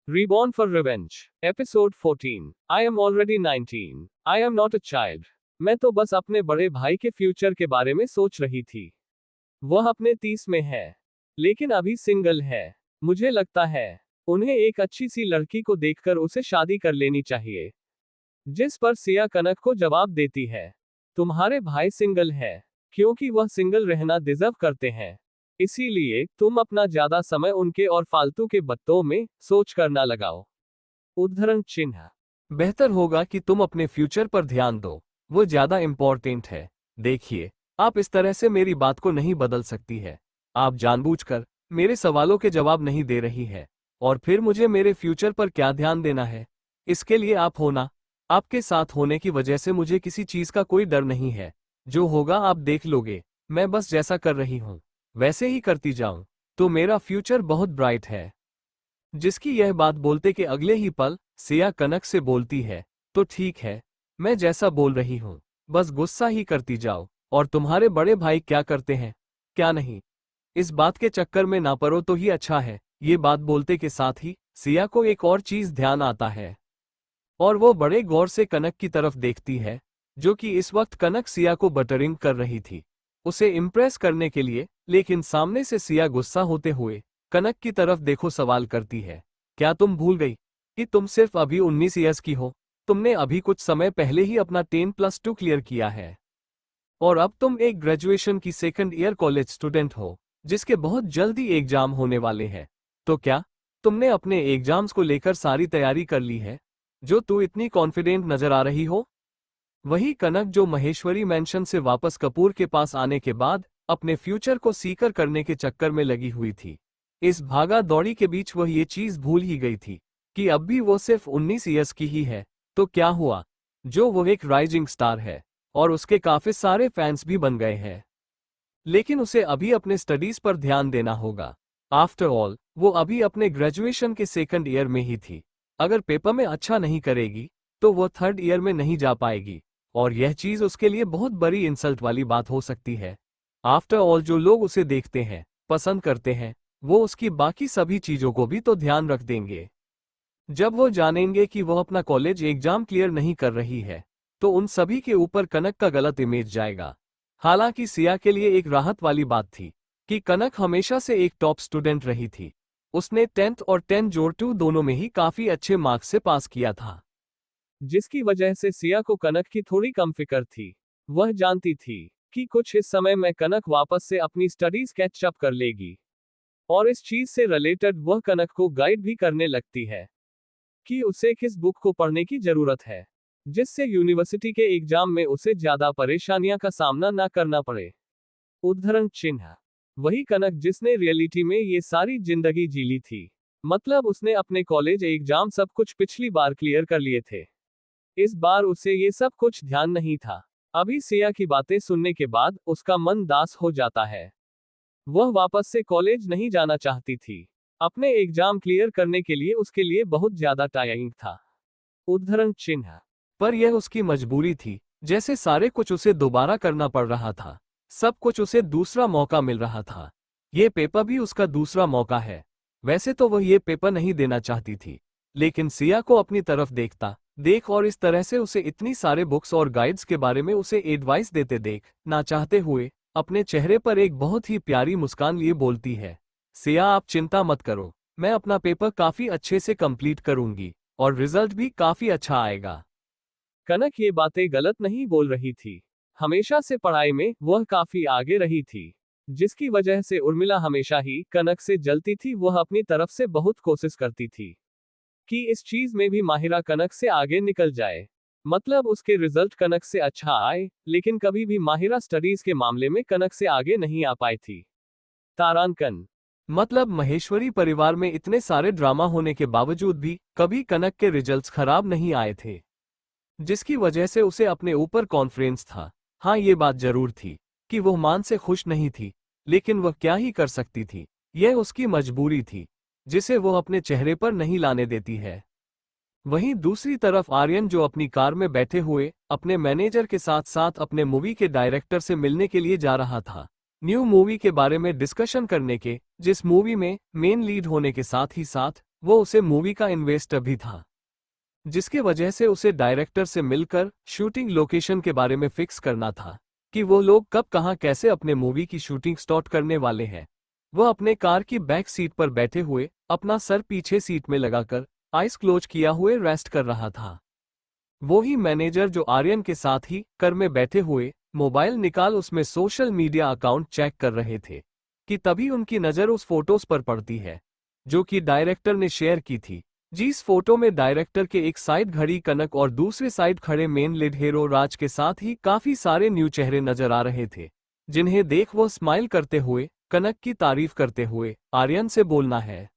Reborn for Revenge, Episode 14. I am already 19. I am not a child. मैं तो बस अपने बड़े भाई के फ्यूचर के बारे में सोच रही थी। वह अपने 30 में है, लेकिन अभी सिंगल है। मुझे लगता है उन्हें एक अच्छी सी लड़की को देखकर उसे शादी कर लेनी चाहिए। जिस पर सिया कनक को जवाब देती है, तुम्हारे भाई सिंगल है, क्योंकि वह सिंगल रहना डिजर्व करते हैं। इसीलिए तुम अपना ज्यादा समय उनके और फालतू के बत्तों में सोच कर ना लगाओ। उद्धरण चिन्ह। बेहतर होगा कि तुम अपने फ्यूचर पर ध्यान दो, वो ज्यादा इंपॉर्टेंट है। देखिए, आप इस तरह से मेरी बात को नहीं बदल सकती है। आप जानबूझकर मेरे सवालों के जवाब नहीं दे रही है, और फिर मुझे मेरे फ्यूचर पर क्या ध्यान देना है, इसके लिए आप होना। आपके साथ होने की वजह से मुझे किसी चीज का कोई डर नहीं है। जो होगा आप देख लोगे। मैं बस जैसा कर रही हूं वैसे ही करती जाऊं, तो मेरा फ्यूचर बहुत ब्राइट है। जिसकी यह बात बोलते के अगले ही पल सिया कनक से बोलती है, तो ठीक है, मैं जैसा बोल रही हूं बस गुस्सा ही करती जाओ। और तुम्हारे बड़े भाई क्या करते हैं, क्या नहीं, इस बात के चक्कर में ना पड़ो तो ही अच्छा है। ये बात बोलते के साथ ही सिया को एक और चीज ध्यान आता है, और वो बड़े गौर से कनक की तरफ देखती है, जो कि इस वक्त कनक सिया को बटरिंग कर रही थी, उसे इम्प्रेस करने के लिए। लेकिन सामने से सिया गुस्सा होते हुए कनक की तरफ देखो सवाल करती है, क्या तुम भूल गई कि तुम सिर्फ अभी 19 ईयर्स की हो? तुमने अभी कुछ समय पहले ही अपना 10+2 क्लियर किया है, और अब तुम एक ग्रेजुएशन की सेकंड ईयर कॉलेज स्टूडेंट हो, जिसके बहुत जल्दी एग्जाम होने वाले हैं। तो क्या तुमने अपने एग्जाम्स को लेकर सारी तैयारी कर ली है, जो तू इतनी कॉन्फिडेंट नजर आ रही हो? वही कनक जो महेश्वरी मैंशन से वापस कपूर के पास आने के बाद अपने फ्यूचर को सीकर करने के चक्कर में लगी हुई थी। इस भागा दौड़ी के बीच वह ये चीज भूल ही गई थी कि अब भी वो सिर्फ 19 ईयर्स की ही है। तो क्या हुआ, जो वो एक राइजिंग स्टार है और उसके काफी सारे फैंस भी बन गए हैं। लेकिन उसे अभी अपने स्टडीज पर ध्यान देना होगा। आफ्टर ऑल वो अभी अपने ग्रेजुएशन के सेकंड ईयर में ही थी। अगर पेपर में अच्छा नहीं करेगी तो वो थर्ड ईयर में नहीं जा पाएगी, और यह चीज उसके लिए बहुत बड़ी इंसल्ट वाली बात हो सकती है। आफ्टर ऑल जो लोग उसे देखते हैं, पसंद करते हैं, वो उसकी बाकी सभी चीजों को भी तो ध्यान रख देंगे। जब वो जानेंगे कि वह अपना कॉलेज एग्जाम क्लियर नहीं कर रही है, तो उन सभी के ऊपर कनक का गलत इमेज जाएगा। हालांकि सिया के लिए एक राहत वाली बात थी कि कनक हमेशा से एक टॉप स्टूडेंट रही थी। उसने 10th और 10+2 दोनों में ही काफी अच्छे मार्क्स से पास किया था, जिसकी वजह से सिया को कनक की थोड़ी कम फिक्र थी। वह जानती थी कि कुछ इस समय में कनक वापस से अपनी स्टडीज कैच अप कर लेगी, और इस चीज से रिलेटेड वह कनक को गाइड भी करने लगती है कि उसे किस बुक को पढ़ने की जरूरत है, जिससे यूनिवर्सिटी के एग्जाम में उसे ज्यादा परेशानियां का सामना ना करना पड़े। उद्धरण चिन्ह। वही कनक जिसने रियलिटी में ये सारी जिंदगी जी ली थी, मतलब उसने अपने कॉलेज एग्जाम सब कुछ पिछली बार क्लियर कर लिए थे। इस बार उसे ये सब कुछ ध्यान नहीं था। अभी सिया की बातें सुनने के बाद उसका मन दास हो जाता है। वह वापस से कॉलेज नहीं जाना चाहती थी। अपने एग्जाम क्लियर करने के लिए उसके लिए बहुत ज्यादा टायरिंग था। उद्धरण चिन्ह। पर यह उसकी मजबूरी थी, जैसे सारे कुछ उसे दोबारा करना पड़ रहा था। सब कुछ उसे दूसरा मौका मिल रहा था। ये पेपर भी उसका दूसरा मौका है। वैसे तो वह ये पेपर नहीं देना चाहती थी, लेकिन सिया को अपनी तरफ देखता देख और इस तरह से उसे इतनी सारे बुक्स और गाइड्स के बारे में उसे एडवाइस देते देख, ना चाहते हुए अपने चेहरे पर एक बहुत ही प्यारी मुस्कान लिए बोलती है, सिया आप चिंता मत करो, मैं अपना पेपर काफी अच्छे से कंप्लीट करूंगी, और रिजल्ट भी काफी अच्छा आएगा। कनक ये बातें गलत नहीं बोल रही थी। हमेशा से पढ़ाई में वह काफी आगे रही थी, जिसकी वजह से उर्मिला हमेशा ही कनक से जलती थी। वह अपनी तरफ से बहुत कोशिश करती थी कि इस चीज में भी माहिरा कनक से आगे निकल जाए, मतलब उसके रिजल्ट कनक से अच्छा आए। लेकिन कभी भी माहिरा स्टडीज के मामले में कनक से आगे नहीं आ पाई थी। तारांकन। मतलब महेश्वरी परिवार में इतने सारे ड्रामा होने के बावजूद भी कभी कनक के रिजल्ट्स खराब नहीं आए थे, जिसकी वजह से उसे अपने ऊपर कॉन्फिडेंस था। हाँ, ये बात जरूर थी कि वह मान से खुश नहीं थी, लेकिन वह क्या ही कर सकती थी। यह उसकी मजबूरी थी, जिसे वो अपने चेहरे पर नहीं लाने देती है। वहीं दूसरी तरफ आर्यन, जो अपनी कार में बैठे हुए अपने मैनेजर के साथ साथ अपने मूवी के डायरेक्टर से मिलने के लिए जा रहा था, न्यू मूवी के बारे में डिस्कशन करने के, जिस मूवी में मेन लीड होने के साथ ही साथ वो उसे मूवी का इन्वेस्टर भी था, जिसके वजह से उसे डायरेक्टर से मिलकर शूटिंग लोकेशन के बारे में फिक्स करना था कि वो लोग कब कहाँ कैसे अपने मूवी की शूटिंग स्टार्ट करने वाले हैं। वह अपने कार की बैक सीट पर बैठे हुए अपना सर पीछे सीट में लगाकर आइस क्लोज किया हुए रेस्ट कर रहा था। वो ही मैनेजर जो आर्यन के साथ ही कार में बैठे हुए मोबाइल निकाल उसमें सोशल मीडिया अकाउंट चेक कर रहे थे कि तभी उनकी नज़र उस फोटोज पर पड़ती है जो कि डायरेक्टर ने शेयर की थी। जिस फोटो में डायरेक्टर के एक साइड घड़ी कनक और दूसरे साइड खड़े मेन लीड हीरो राज के साथ ही काफी सारे न्यू चेहरे नजर आ रहे थे, जिन्हें देख वो स्माइल करते हुए कनक की तारीफ करते हुए आर्यन से बोलना है,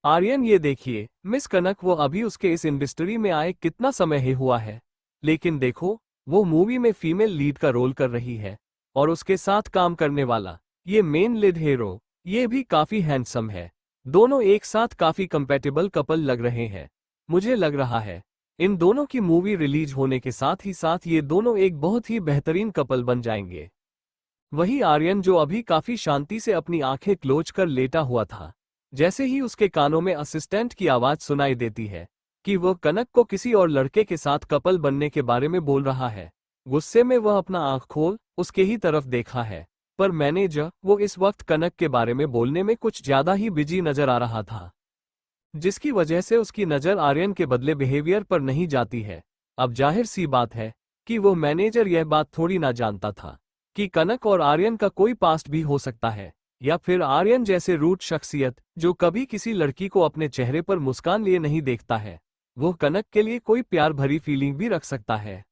आर्यन ये देखिए मिस कनक, वो अभी उसके इस इंडस्ट्री में आए कितना समय ही हुआ है, लेकिन देखो वो मूवी में फीमेल लीड का रोल कर रही है और उसके साथ काम करने वाला ये मेन लीड हीरो ये भी काफी हैंडसम है। दोनों एक साथ काफी कंपैटिबल कपल लग रहे हैं। मुझे लग रहा है इन दोनों की मूवी रिलीज होने के साथ ये दोनों एक बहुत ही बेहतरीन कपल बन जाएंगे। वही आर्यन जो अभी काफी शांति से अपनी आंखें क्लोज कर लेटा हुआ था, जैसे ही उसके कानों में असिस्टेंट की आवाज सुनाई देती है कि वह कनक को किसी और लड़के के साथ कपल बनने के बारे में बोल रहा है, गुस्से में वह अपना आंख खोल उसके ही तरफ देखा है, पर मैनेजर वो इस वक्त कनक के बारे में बोलने में कुछ ज्यादा ही बिजी नजर आ रहा था, जिसकी वजह से उसकी नजर आर्यन के बदले बिहेवियर पर नहीं जाती है। अब जाहिर सी बात है कि वो मैनेजर यह बात थोड़ी ना जानता था कि कनक और आर्यन का कोई पास्ट भी हो सकता है, या फिर आर्यन जैसे रूट शख्सियत जो कभी किसी लड़की को अपने चेहरे पर मुस्कान लिए नहीं देखता है, वो कनक के लिए कोई प्यार भरी फीलिंग भी रख सकता है।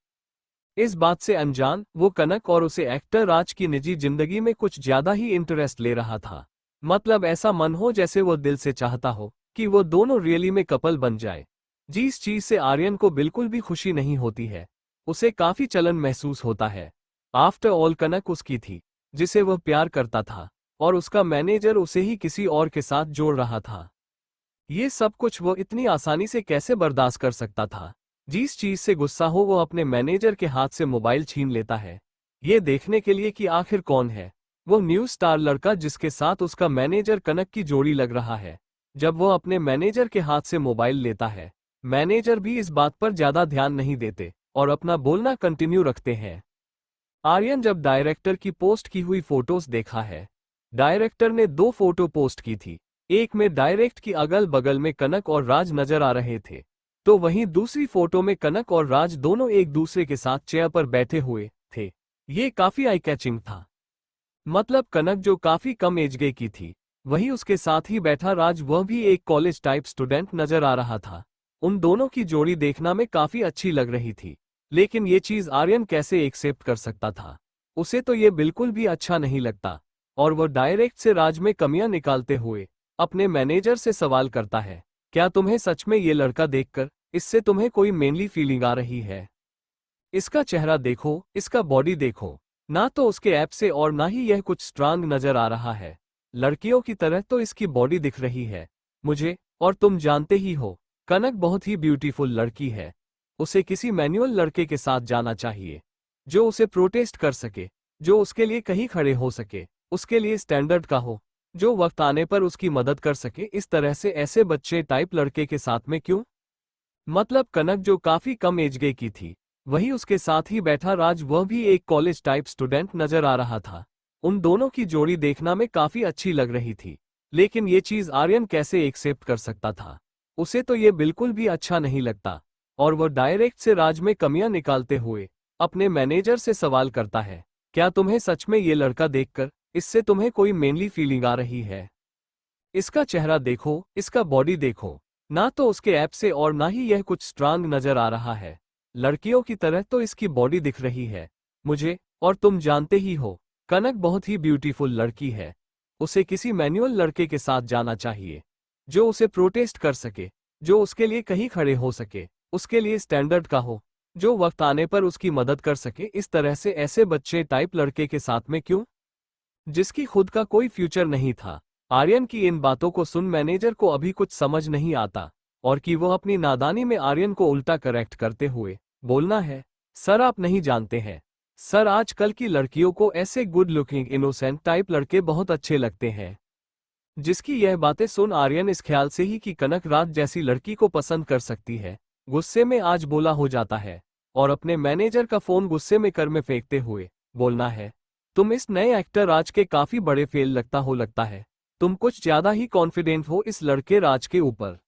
इस बात से अनजान वो कनक और उसे एक्टर राज की निजी जिंदगी में कुछ ज्यादा ही इंटरेस्ट ले रहा था। मतलब ऐसा मन हो जैसे वो दिल से चाहता हो कि वो दोनों रियली में कपल बन जाए। जिस चीज से आर्यन को बिल्कुल भी खुशी नहीं होती है, उसे काफी चलन महसूस होता है। आफ्टर ऑल कनक उसकी थी जिसे वह प्यार करता था और उसका मैनेजर उसे ही किसी और के साथ जोड़ रहा था। ये सब कुछ वो इतनी आसानी से कैसे बर्दाश्त कर सकता था। जिस चीज से गुस्सा हो वो अपने मैनेजर के हाथ से मोबाइल छीन लेता है, ये देखने के लिए कि आखिर कौन है वो न्यू स्टार लड़का जिसके साथ उसका मैनेजर कनक की जोड़ी लग रहा है। जब वो अपने मैनेजर के हाथ से मोबाइल लेता है, मैनेजर भी इस बात पर ज्यादा ध्यान नहीं देते और अपना बोलना कंटिन्यू रखते हैं। आर्यन जब डायरेक्टर की पोस्ट की हुई फोटोज देखा है, डायरेक्टर ने 2 फोटो पोस्ट की थी। एक में डायरेक्ट की अगल बगल में कनक और राज नजर आ रहे थे, तो वहीं दूसरी फोटो में कनक और राज दोनों एक दूसरे के साथ चेयर पर बैठे हुए थे। ये काफी आई कैचिंग था। मतलब कनक जो काफी कम एज गे की थी, वहीं उसके साथ ही बैठा राज वह भी एक कॉलेज टाइप स्टूडेंट नजर आ रहा था। उन दोनों की जोड़ी देखना में काफी अच्छी लग रही थी, लेकिन ये चीज आर्यन कैसे एक्सेप्ट कर सकता था। उसे तो ये बिल्कुल भी अच्छा नहीं लगता और वह डायरेक्ट से राज में कमियां निकालते हुए अपने मैनेजर से सवाल करता है, क्या तुम्हें सच में ये लड़का देखकर इससे तुम्हें कोई मेनली फीलिंग आ रही है? इसका चेहरा देखो, इसका बॉडी देखो, ना तो उसके ऐप से और ना ही यह कुछ स्ट्रांग नजर आ रहा है। लड़कियों की तरह तो इसकी बॉडी दिख रही है मुझे, और तुम जानते ही हो कनक बहुत ही ब्यूटीफुल लड़की है। उसे किसी मैनुअल लड़के के साथ जाना चाहिए जो उसे प्रोटेस्ट कर सके, जो उसके लिए कहीं खड़े हो सके, उसके लिए स्टैंडर्ड का हो, जो वक्त आने पर उसकी मदद कर सके। इस तरह से ऐसे बच्चे टाइप लड़के के साथ में क्यों? मतलब कनक जो काफी कम एज गे की थी, वहीं उसके साथ ही बैठा राज वह भी एक कॉलेज टाइप स्टूडेंट नजर आ रहा था। उन दोनों की जोड़ी देखना में काफी अच्छी लग रही थी, लेकिन ये चीज आर्यन कैसे एक्सेप्ट कर सकता था? उसे तो ये बिल्कुल भी अच्छा नहीं लगता और वह डायरेक्ट से राज में कमियां निकालते हुए अपने मैनेजर से सवाल करता है, क्या तुम्हें सच में ये लड़का देखकर इससे तुम्हें कोई मेनली फीलिंग आ रही है? इसका चेहरा देखो, इसका बॉडी देखो, ना तो उसके ऐप से और ना ही यह कुछ स्ट्रांग नजर आ रहा है। लड़कियों की तरह तो इसकी बॉडी दिख रही है मुझे, और तुम जानते ही हो कनक बहुत ही ब्यूटीफुल लड़की है। उसे किसी मैनुअल लड़के के साथ जाना चाहिए जो उसे प्रोटेस्ट कर सके, जो उसके लिए कहीं खड़े हो सके, उसके लिए स्टैंडर्ड का हो, जो वक्त आने पर उसकी मदद कर सके। इस तरह से ऐसे बच्चे टाइप लड़के के साथ में क्यों, जिसकी खुद का कोई फ्यूचर नहीं था। आर्यन की इन बातों को सुन मैनेजर को अभी कुछ समझ नहीं आता और कि वो अपनी नादानी में आर्यन को उल्टा करेक्ट करते हुए बोलना है, सर आप नहीं जानते हैं, सर आजकल की लड़कियों को ऐसे गुड लुकिंग इनोसेंट टाइप लड़के बहुत अच्छे लगते हैं जिसकी यह बातें सुन आर्यन इस ख्याल से ही कि कनक राज जैसी लड़की को पसंद कर सकती है, गुस्से में आज बोला हो जाता है और अपने मैनेजर का फोन गुस्से में कर में फेंकते हुए बोलना है, तुम इस नए एक्टर राज के काफी बड़े फेल लगता है। तुम कुछ ज्यादा ही कॉन्फिडेंट हो इस लड़के राज के ऊपर।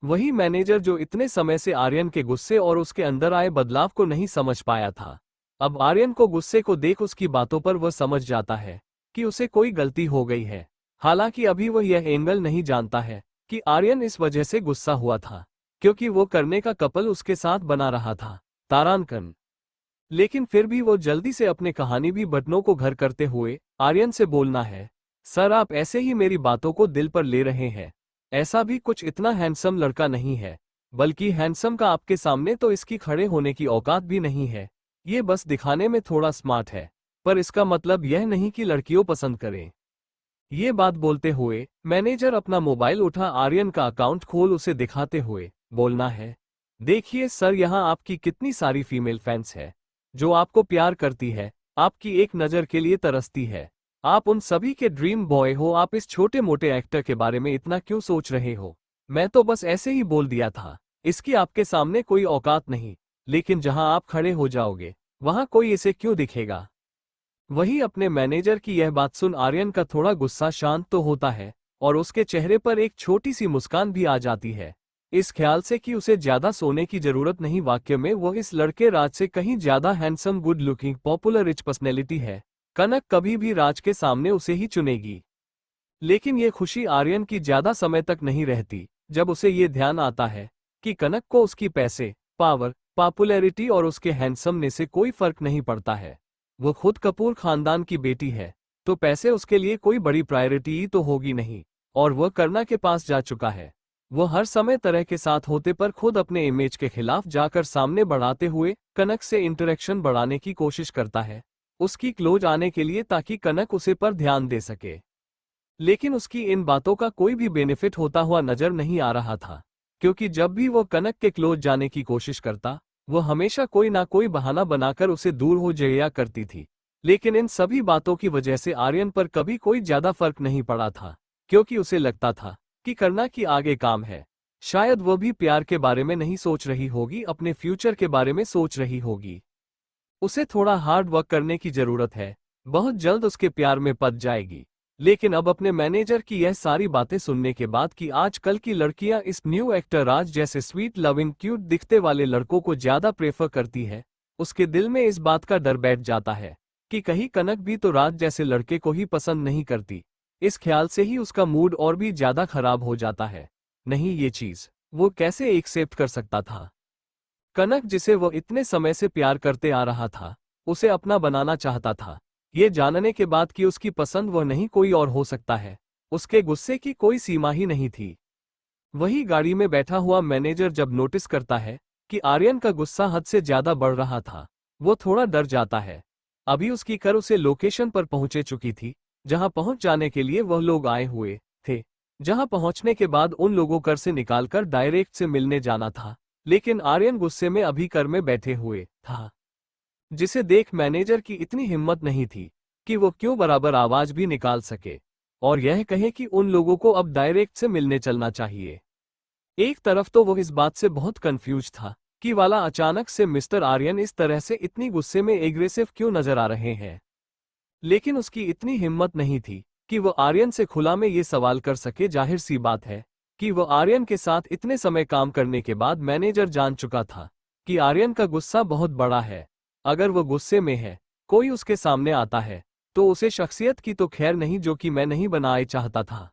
वही मैनेजर जो इतने समय से आर्यन के गुस्से और उसके अंदर आए बदलाव को नहीं समझ पाया था, अब आर्यन को गुस्से को देख उसकी बातों पर वह समझ जाता है कि उसे कोई गलती हो गई है। हालांकि अभी वह यह एंगल नहीं जानता है कि आर्यन इस वजह से गुस्सा हुआ था क्योंकि वो करने का कपल उसके साथ बना रहा था, तारांकन। लेकिन फिर भी वो जल्दी से अपने कहानी भी बटनों को घर करते हुए आर्यन से बोलना है, सर आप ऐसे ही मेरी बातों को दिल पर ले रहे हैं। ऐसा भी कुछ इतना हैंडसम लड़का नहीं है, बल्कि हैंडसम का आपके सामने तो इसकी खड़े होने की औकात भी नहीं है। ये बस दिखाने में थोड़ा स्मार्ट है, पर इसका मतलब यह नहीं कि लड़कियों पसंद करें। ये बात बोलते हुए मैनेजर अपना मोबाइल उठा आर्यन का अकाउंट खोल उसे दिखाते हुए बोलना है, देखिए सर यहाँ आपकी कितनी सारी फीमेल फैंस है जो आपको प्यार करती है, आपकी एक नज़र के लिए तरसती है। आप उन सभी के ड्रीम बॉय हो, आप इस छोटे मोटे एक्टर के बारे में इतना क्यों सोच रहे हो? मैं तो बस ऐसे ही बोल दिया था, इसकी आपके सामने कोई औकात नहीं, लेकिन जहां आप खड़े हो जाओगे वहां कोई इसे क्यों दिखेगा? वही अपने मैनेजर की यह बात सुन आर्यन का थोड़ा गुस्सा शांत तो होता है और उसके चेहरे पर एक छोटी सी मुस्कान भी आ जाती है, इस ख्याल से कि उसे ज्यादा सोने की जरूरत नहीं। वाक्य में वो इस लड़के राज से कहीं ज्यादा handsome, good looking, popular, rich personality है। कनक कभी भी राज के सामने उसे ही चुनेगी। लेकिन ये खुशी आर्यन की ज्यादा समय तक नहीं रहती जब उसे ये ध्यान आता है कि कनक को उसकी पैसे, पावर, पॉपुलैरिटी और उसके हैंडसमने से कोई फर्क नहीं पड़ता है। वो खुद कपूर खानदान की बेटी है, तो पैसे उसके लिए कोई बड़ी प्रायोरिटी ही तो होगी नहीं। और वह करना के पास जा चुका है। वो हर समय तरह के साथ होते पर खुद अपने इमेज के खिलाफ जाकर सामने बढ़ाते हुए कनक से इंटरेक्शन बढ़ाने की कोशिश करता है, उसकी क्लोज आने के लिए, ताकि कनक उसे पर ध्यान दे सके। लेकिन उसकी इन बातों का कोई भी बेनिफिट होता हुआ नजर नहीं आ रहा था, क्योंकि जब भी वो कनक के क्लोज जाने की कोशिश करता, वो हमेशा कोई ना कोई बहाना बनाकर उसे दूर हो जाया करती थी। लेकिन इन सभी बातों की वजह से आर्यन पर कभी कोई ज्यादा फर्क नहीं पड़ा था, क्योंकि उसे लगता था कि करना की आगे काम है। शायद वो भी प्यार के बारे में नहीं सोच रही होगी, अपने फ्यूचर के बारे में सोच रही होगी। उसे थोड़ा हार्ड वर्क करने की जरूरत है, बहुत जल्द उसके प्यार में पड़ जाएगी। लेकिन अब अपने मैनेजर की यह सारी बातें सुनने के बाद कि आजकल की लड़कियां इस न्यू एक्टर राज जैसे स्वीट, लविंग, क्यूट दिखते वाले लड़कों को ज्यादा प्रेफर करती है, उसके दिल में इस बात का डर बैठ जाता है कि कहीं कनक भी तो राज जैसे लड़के को ही पसंद नहीं करती। इस ख्याल से ही उसका मूड और भी ज्यादा खराब हो जाता है। नहीं, ये चीज वो कैसे एक्सेप्ट कर सकता था? कनक, जिसे वो इतने समय से प्यार करते आ रहा था, उसे अपना बनाना चाहता था, ये जानने के बाद कि उसकी पसंद वह नहीं कोई और हो सकता है, उसके गुस्से की कोई सीमा ही नहीं थी। वही गाड़ी में बैठा हुआ मैनेजर जब नोटिस करता है कि आर्यन का गुस्सा हद से ज्यादा बढ़ रहा था, वो थोड़ा डर जाता है। अभी उसकी कार उसे लोकेशन पर पहुंचे चुकी थी, जहां पहुंच जाने के लिए वह लोग आए हुए थे। जहां पहुंचने के बाद उन लोगों कर से निकालकर डायरेक्ट से मिलने जाना था, लेकिन आर्यन गुस्से में अभी कर में बैठे हुए था, जिसे देख मैनेजर की इतनी हिम्मत नहीं थी कि वो क्यों बराबर आवाज भी निकाल सके और यह कहे कि उन लोगों को अब डायरेक्ट से मिलने चलना चाहिए। एक तरफ तो वो इस बात से बहुत कंफ्यूज था कि वाला अचानक से मिस्टर आर्यन इस तरह से इतनी गुस्से में एग्रेसिव क्यों नजर आ रहे हैं, लेकिन उसकी इतनी हिम्मत नहीं थी कि वो आर्यन से खुला में ये सवाल कर सके। जाहिर सी बात है कि वो आर्यन के साथ इतने समय काम करने के बाद मैनेजर जान चुका था कि आर्यन का गुस्सा बहुत बड़ा है। अगर वो गुस्से में है, कोई उसके सामने आता है, तो उसे शख्सियत की तो खैर नहीं, जो कि मैं नहीं बनाए चाहता था।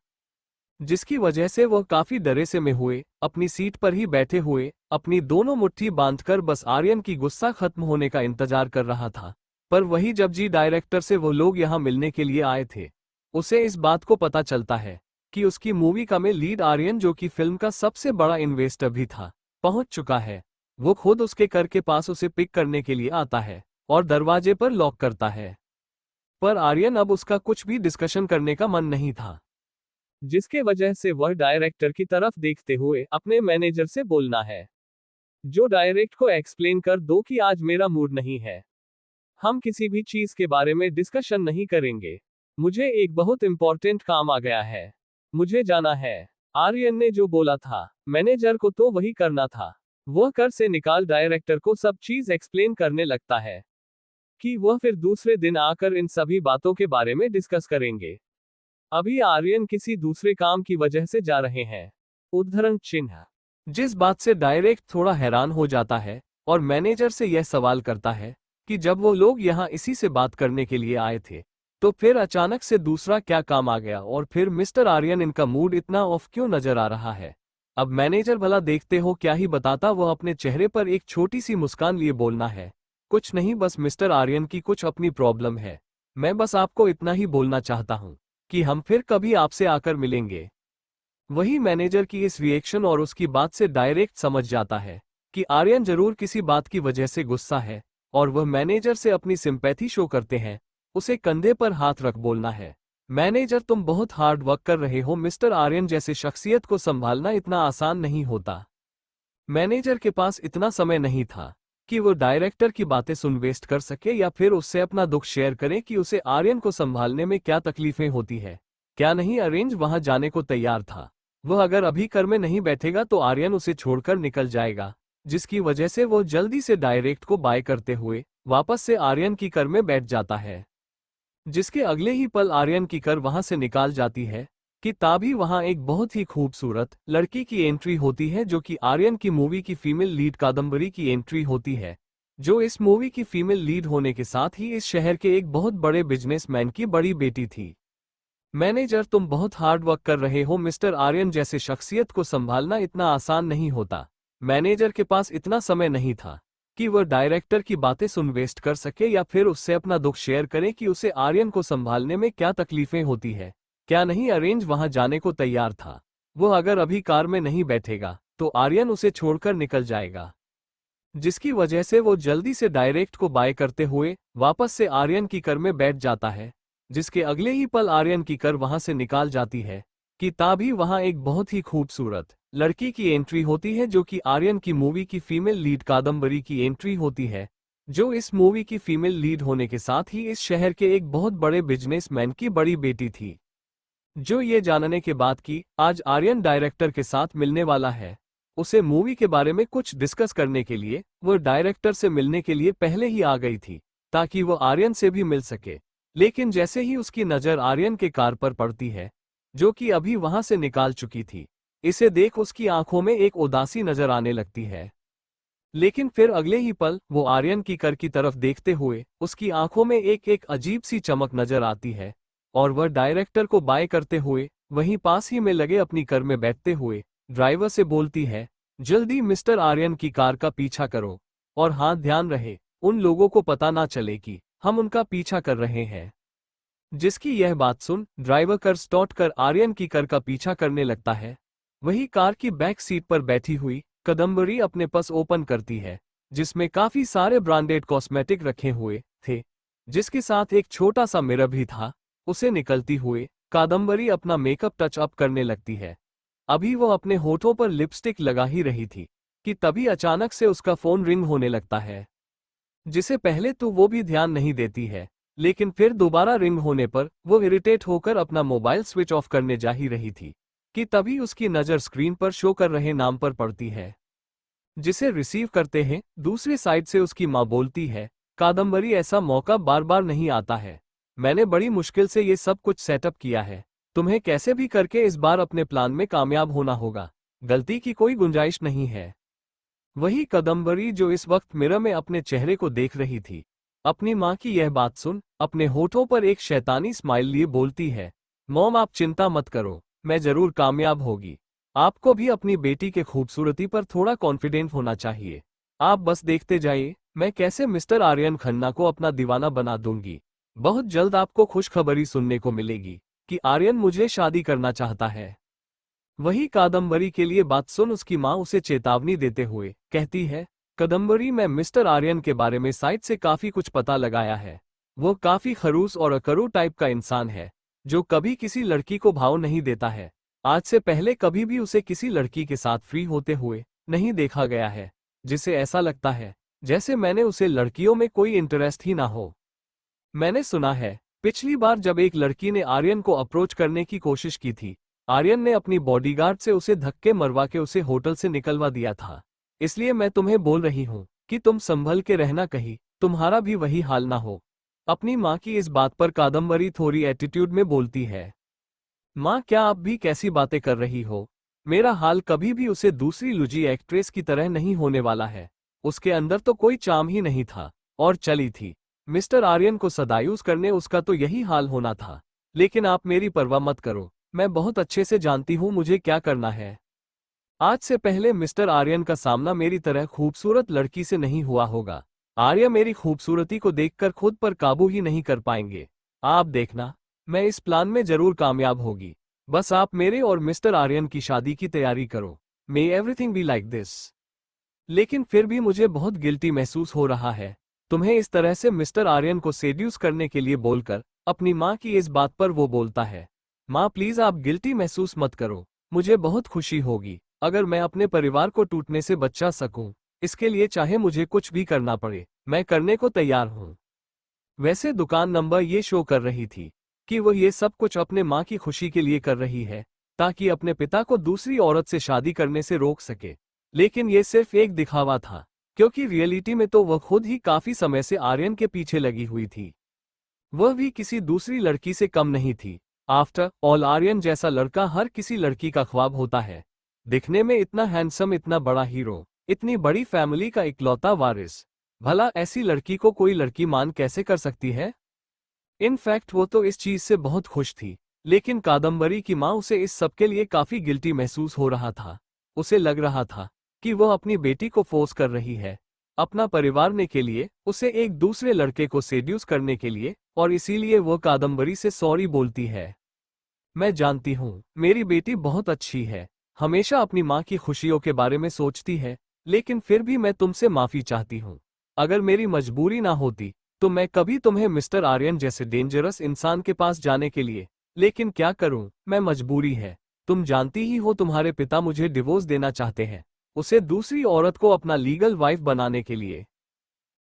जिसकी वजह से वह काफी डरे से में हुए अपनी सीट पर ही बैठे हुए अपनी दोनों मुट्ठी बांधकर बस आर्यन की गुस्सा खत्म होने का इंतजार कर रहा था। पर वही जब जी डायरेक्टर से वो लोग यहाँ मिलने के लिए आए थे, उसे इस बात को पता चलता है कि उसकी मूवी का में लीड आर्यन, जो कि फिल्म का सबसे बड़ा इन्वेस्टर भी था, पहुंच चुका है। वो खुद उसके घर के पास उसे पिक करने के लिए आता है और दरवाजे पर लॉक करता है। पर आर्यन अब उसका कुछ भी डिस्कशन करने का मन नहीं था, जिसके वजह से वह डायरेक्टर की तरफ देखते हुए अपने मैनेजर से बोलना है, जो डायरेक्ट को एक्सप्लेन कर दो कि आज मेरा मूड नहीं है, हम किसी भी चीज के बारे में डिस्कशन नहीं करेंगे, मुझे एक बहुत इंपॉर्टेंट काम आ गया है। मुझे जाना है। आर्यन ने जो बोला था, मैनेजर को तो वही करना था। वह कर से निकाल डायरेक्टर को सब चीज एक्सप्लेन करने लगता है कि वह फिर दूसरे दिन आकर इन सभी बातों के बारे में डिस्कस करेंगे। अभी आर्यन किसी दूसरे काम की वजह से जा रहे हैं। उद्धरण चिन्ह। जिस बात से डायरेक्ट थोड़ा हैरान हो जाता है और मैनेजर से यह सवाल करता है कि जब वो लोग यहाँ इसी से बात करने के लिए आए थे तो फिर अचानक से दूसरा क्या काम आ गया और फिर मिस्टर आर्यन इनका मूड इतना ऑफ क्यों नजर आ रहा है। अब मैनेजर भला देखते हो क्या ही बताता, वह अपने चेहरे पर एक छोटी सी मुस्कान लिए बोलना है, कुछ नहीं, बस मिस्टर आर्यन की कुछ अपनी प्रॉब्लम है। मैं बस आपको इतना ही बोलना चाहता हूँ कि हम फिर कभी आपसे आकर मिलेंगे। वही मैनेजर की इस रिएक्शन और उसकी बात से डायरेक्ट समझ जाता है कि आर्यन जरूर किसी बात की वजह से गुस्सा है और वह मैनेजर से अपनी सिंपैथी शो करते हैं। उसे कंधे पर हाथ रख बोलना है, मैनेजर तुम बहुत हार्ड वर्क कर रहे हो, मिस्टर आर्यन जैसे शख्सियत को संभालना इतना आसान नहीं होता। मैनेजर के पास इतना समय नहीं था कि वो डायरेक्टर की बातें सुन वेस्ट कर सके या फिर उससे अपना दुख शेयर करे कि उसे आर्यन को संभालने में क्या तकलीफें होती है। क्या नहीं अरेंज वहां जाने को तैयार था। वह अगर अभी कर में नहीं बैठेगा तो आर्यन उसे छोड़कर निकल जाएगा, जिसकी वजह से वो जल्दी से डायरेक्ट को बाय करते हुए वापस से आर्यन की कर में बैठ जाता है। जिसके अगले ही पल आर्यन की कर वहां से निकाल जाती है कि तभी वहां एक बहुत ही खूबसूरत लड़की की एंट्री होती है, जो कि आर्यन की मूवी की फीमेल लीड कादम्बरी की एंट्री होती है, जो इस मूवी की फीमेल लीड होने के साथ ही इस शहर के एक बहुत बड़े बिजनेसमैन की बड़ी बेटी थी। मैनेजर तुम बहुत हार्ड वर्क कर रहे हो, मिस्टर आर्यन जैसे शख्सियत को संभालना इतना आसान नहीं होता। मैनेजर के पास इतना समय नहीं था कि वह डायरेक्टर की बातें सुन वेस्ट कर सके या फिर उससे अपना दुख शेयर करे कि उसे आर्यन को संभालने में क्या तकलीफें होती है। क्या नहीं अरेंज वहां जाने को तैयार था। वह अगर अभी कार में नहीं बैठेगा तो आर्यन उसे छोड़कर निकल जाएगा, जिसकी वजह से वो जल्दी से डायरेक्ट को बाय करते हुए वापस से आर्यन की कर में बैठ जाता है। जिसके अगले ही पल आर्यन की कर वहां से निकाल जाती है कि तभी वहां एक बहुत ही खूबसूरत लड़की की एंट्री होती है, जो कि आर्यन की मूवी की फीमेल लीड कादम्बरी की एंट्री होती है, जो इस मूवी की फीमेल लीड होने के साथ ही इस शहर के एक बहुत बड़े बिजनेसमैन की बड़ी बेटी थी। जो ये जानने के बाद कि आज आर्यन डायरेक्टर के साथ मिलने वाला है, उसे मूवी के बारे में कुछ डिस्कस करने के लिए वह डायरेक्टर से मिलने के लिए पहले ही आ गई थी ताकि वो आर्यन से भी मिल सके। लेकिन जैसे ही उसकी नज़र आर्यन के कार पर पड़ती है, जो कि अभी वहां से निकाल चुकी थी, इसे देख उसकी आंखों में एक उदासी नजर आने लगती है। लेकिन फिर अगले ही पल वो आर्यन की कर की तरफ देखते हुए उसकी आंखों में एक एक अजीब सी चमक नजर आती है और वह डायरेक्टर को बाय करते हुए वहीं पास ही में लगे अपनी कर में बैठते हुए ड्राइवर से बोलती है, जल्दी मिस्टर आर्यन की कार का पीछा करो और हाँ ध्यान रहे उन लोगों को पता ना चले कि हम उनका पीछा कर रहे हैं। जिसकी यह बात सुन ड्राइवर कर स्टॉट कर आर्यन की कर का पीछा करने लगता है। वही कार की बैक सीट पर बैठी हुई कादम्बरी अपने पर्स ओपन करती है, जिसमें काफी सारे ब्रांडेड कॉस्मेटिक रखे हुए थे, जिसके साथ एक छोटा सा मिरर भी था। उसे निकलती हुए कादम्बरी अपना मेकअप टच अप करने लगती है। अभी वो अपने होठों पर लिपस्टिक लगा ही रही थी कि तभी अचानक से उसका फोन रिंग होने लगता है, जिसे पहले तो वो भी ध्यान नहीं देती है, लेकिन फिर दोबारा रिंग होने पर वो इरिटेट होकर अपना मोबाइल स्विच ऑफ करने जा ही रही थी कि तभी उसकी नज़र स्क्रीन पर शो कर रहे नाम पर पड़ती है, जिसे रिसीव करते हैं दूसरी साइड से उसकी माँ बोलती है, कादम्बरी ऐसा मौका बार बार नहीं आता है, मैंने बड़ी मुश्किल से ये सब कुछ सेटअप किया है, तुम्हें कैसे भी करके इस बार अपने प्लान में कामयाब होना होगा, गलती की कोई गुंजाइश नहीं है। वही कादम्बरी जो इस वक्त मिरर में अपने चेहरे को देख रही थी, अपनी माँ की यह बात सुन अपने होठों पर एक शैतानी स्माइल लिए बोलती है, मॉम आप चिंता मत करो, मैं जरूर कामयाब होगी। आपको भी अपनी बेटी के खूबसूरती पर थोड़ा कॉन्फिडेंट होना चाहिए। आप बस देखते जाइए मैं कैसे मिस्टर आर्यन खन्ना को अपना दीवाना बना दूंगी। बहुत जल्द आपको खुशखबरी सुनने को मिलेगी कि आर्यन मुझे शादी करना चाहता है। वही कादम्बरी के लिए बात सुन उसकी माँ उसे चेतावनी देते हुए कहती है, कादम्बरी मैं मिस्टर आर्यन के बारे में साइट से काफी कुछ पता लगाया है। वो काफी खरूस और अकरू टाइप का इंसान है, जो कभी किसी लड़की को भाव नहीं देता है। आज से पहले कभी भी उसे किसी लड़की के साथ फ्री होते हुए नहीं देखा गया है, जिसे ऐसा लगता है जैसे मैंने उसे लड़कियों में कोई इंटरेस्ट ही ना हो। मैंने सुना है पिछली बार जब एक लड़की ने आर्यन को अप्रोच करने की कोशिश की थी, आर्यन ने अपनी बॉडीगार्ड से उसे धक्के मरवा के उसे होटल से निकलवा दिया था। इसलिए मैं तुम्हें बोल रही हूँ कि तुम संभल के रहना, कहीं तुम्हारा भी वही हाल ना हो। अपनी माँ की इस बात पर कादम्बरी थोड़ी एटीट्यूड में बोलती है। माँ, क्या आप भी कैसी बातें कर रही हो? मेरा हाल कभी भी उसे दूसरी लुजी एक्ट्रेस की तरह नहीं होने वाला है। उसके अंदर तो कोई चार्म ही नहीं था और चली थी। मिस्टर आर्यन को सदायूज करने उसका तो यही हाल होना था। लेकिन आप मेरी परवाह मत करो, मैं बहुत अच्छे से जानती हूँ मुझे क्या करना है। आज से पहले मिस्टर आर्यन का सामना मेरी तरह खूबसूरत लड़की से नहीं हुआ होगा। आर्य मेरी खूबसूरती को देखकर खुद पर काबू ही नहीं कर पाएंगे। आप देखना, मैं इस प्लान में जरूर कामयाब होगी। बस आप मेरे और मिस्टर आर्यन की शादी की तैयारी करो। मे एवरीथिंग बी लाइक दिस। लेकिन फिर भी मुझे बहुत गिल्टी महसूस हो रहा है तुम्हें इस तरह से मिस्टर आर्यन को सेड्यूस करने के लिए बोलकर। अपनी माँ की इस बात पर वो बोलता है, माँ प्लीज आप गिल्टी महसूस मत करो। मुझे बहुत खुशी होगी अगर मैं अपने परिवार को टूटने से बचा सकूं। इसके लिए चाहे मुझे कुछ भी करना पड़े, मैं करने को तैयार हूं। वैसे दुकान नंबर ये शो कर रही थी कि वह ये सब कुछ अपने माँ की खुशी के लिए कर रही है, ताकि अपने पिता को दूसरी औरत से शादी करने से रोक सके। लेकिन ये सिर्फ एक दिखावा था, क्योंकि रियलिटी में तो वह खुद ही काफी समय से आर्यन के पीछे लगी हुई थी। वह भी किसी दूसरी लड़की से कम नहीं थी। आफ्टर ऑल आर्यन जैसा लड़का हर किसी लड़की का ख्वाब होता है। दिखने में इतना हैंडसम, इतना बड़ा हीरो, इतनी बड़ी फैमिली का इकलौता वारिस। भला ऐसी लड़की को कोई लड़की मान कैसे कर सकती है? इनफैक्ट वो तो इस चीज से बहुत खुश थी। लेकिन कादम्बरी की माँ उसे इस सब के लिए काफी गिल्टी महसूस हो रहा था। उसे लग रहा था कि वह अपनी बेटी को फोर्स कर रही है अपना परिवार ने के लिए, उसे एक दूसरे लड़के को सेड्यूस करने के लिए, और इसीलिए वह कादम्बरी से सॉरी बोलती है। मैं जानती हूँ मेरी बेटी बहुत अच्छी है, हमेशा अपनी माँ की खुशियों के बारे में सोचती है। लेकिन फिर भी मैं तुमसे माफी चाहती हूँ। अगर मेरी मजबूरी ना होती तो मैं कभी तुम्हें मिस्टर आर्यन जैसे डेंजरस इंसान के पास जाने के लिए। लेकिन क्या करूं, मैं मजबूरी है। तुम जानती ही हो तुम्हारे पिता मुझे डिवोर्स देना चाहते हैं, उसे दूसरी औरत को अपना लीगल वाइफ बनाने के लिए।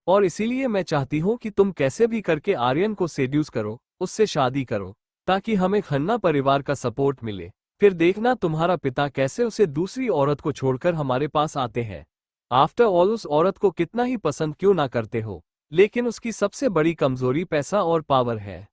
और इसीलिए मैं चाहती हूँ कि तुम कैसे भी करके आर्यन को सेड्यूस करो, उससे शादी करो, ताकि हमें खन्ना परिवार का सपोर्ट मिले। फिर देखना तुम्हारा पिता कैसे उसे दूसरी औरत को छोड़कर हमारे पास आते हैं। आफ्टर ऑल उस औरत को कितना ही पसंद क्यों ना करते हो, लेकिन उसकी सबसे बड़ी कमजोरी पैसा और पावर है,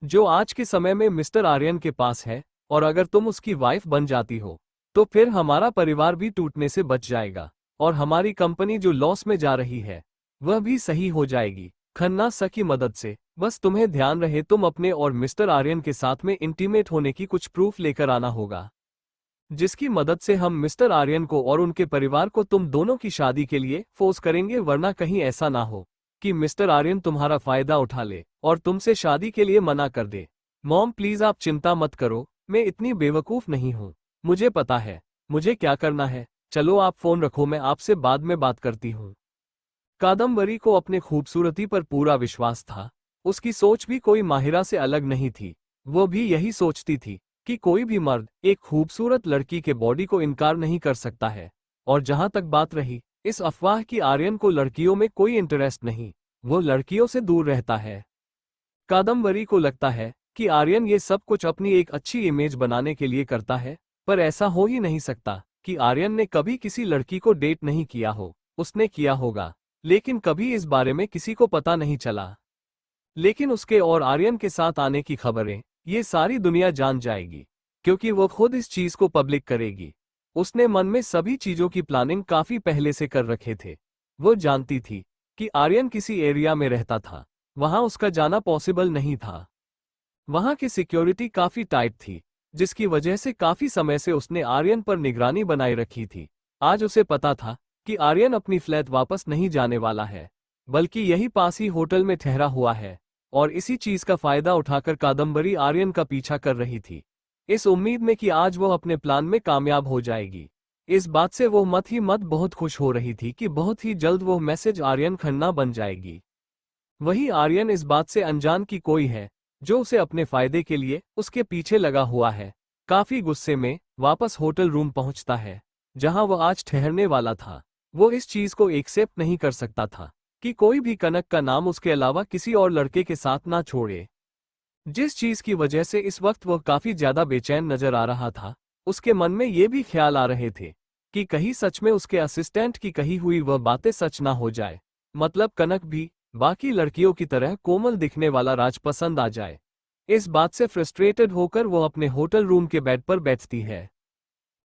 जो आज के समय में मिस्टर आर्यन के पास है। और अगर तुम उसकी वाइफ बन जाती हो तो फिर हमारा परिवार भी टूटने से बच जाएगा, और हमारी कंपनी जो लॉस में जा रही है वह भी सही हो जाएगी खन्ना सा की मदद से। बस तुम्हें ध्यान रहे तुम अपने और मिस्टर आर्यन के साथ में इंटीमेट होने की कुछ प्रूफ लेकर आना होगा, जिसकी मदद से हम मिस्टर आर्यन को और उनके परिवार को तुम दोनों की शादी के लिए फोर्स करेंगे। वरना कहीं ऐसा ना हो कि मिस्टर आर्यन तुम्हारा फायदा उठा ले और तुमसे शादी के लिए मना कर दे। मॉम प्लीज आप चिंता मत करो, मैं इतनी बेवकूफ नहीं हूँ। मुझे पता है मुझे क्या करना है। चलो आप फोन रखो, मैं आपसे बाद में बात करती हूँ। कादम्बरी को अपने खूबसूरती पर पूरा विश्वास था। उसकी सोच भी कोई माहिरा से अलग नहीं थी। वो भी यही सोचती थी कि कोई भी मर्द एक खूबसूरत लड़की के बॉडी को इनकार नहीं कर सकता है। और जहां तक बात रही इस अफवाह की, आर्यन को लड़कियों में कोई इंटरेस्ट नहीं, वो लड़कियों से दूर रहता है। कादम्बरी को लगता है कि आर्यन ये सब कुछ अपनी एक अच्छी इमेज बनाने के लिए करता है, पर ऐसा हो ही नहीं सकता कि आर्यन ने कभी किसी लड़की को डेट नहीं किया हो। उसने किया होगा, लेकिन कभी इस बारे में किसी को पता नहीं चला। लेकिन उसके और आर्यन के साथ आने की खबरें ये सारी दुनिया जान जाएगी, क्योंकि वो खुद इस चीज को पब्लिक करेगी। उसने मन में सभी चीजों की प्लानिंग काफी पहले से कर रखे थे। वो जानती थी कि आर्यन किसी एरिया में रहता था, वहां उसका जाना पॉसिबल नहीं था। वहां की सिक्योरिटी काफी टाइट थी, जिसकी वजह से काफी समय से उसने आर्यन पर निगरानी बनाए रखी थी। आज उसे पता था कि आर्यन अपनी फ्लैट वापस नहीं जाने वाला है, बल्कि यही पास ही होटल में ठहरा हुआ है। और इसी चीज का फायदा उठाकर कादम्बरी आर्यन का पीछा कर रही थी, इस उम्मीद में कि आज वह अपने प्लान में कामयाब हो जाएगी। इस बात से वो मत ही मत बहुत खुश हो रही थी कि बहुत ही जल्द वो मैसेज आर्यन खन्ना बन जाएगी। वही आर्यन इस बात से अनजान की कोई है जो उसे अपने फायदे के लिए उसके पीछे लगा हुआ है। काफी गुस्से में वापस होटल रूम पहुंचता है जहां वह आज ठहरने वाला था। वो इस चीज को एक्सेप्ट नहीं कर सकता था कि कोई भी कनक का नाम उसके अलावा किसी और लड़के के साथ ना छोड़े। जिस चीज की वजह से इस वक्त वह काफी ज्यादा बेचैन नजर आ रहा था, उसके मन में ये भी ख्याल आ रहे थे कि कहीं सच में उसके असिस्टेंट की कही हुई वह बातें सच ना हो जाए। मतलब कनक भी बाकी लड़कियों की तरह कोमल दिखने वाला राज पसंद आ जाए। इस बात से फ्रस्ट्रेटेड होकर वो अपने होटल रूम के बेड पर बैठती है।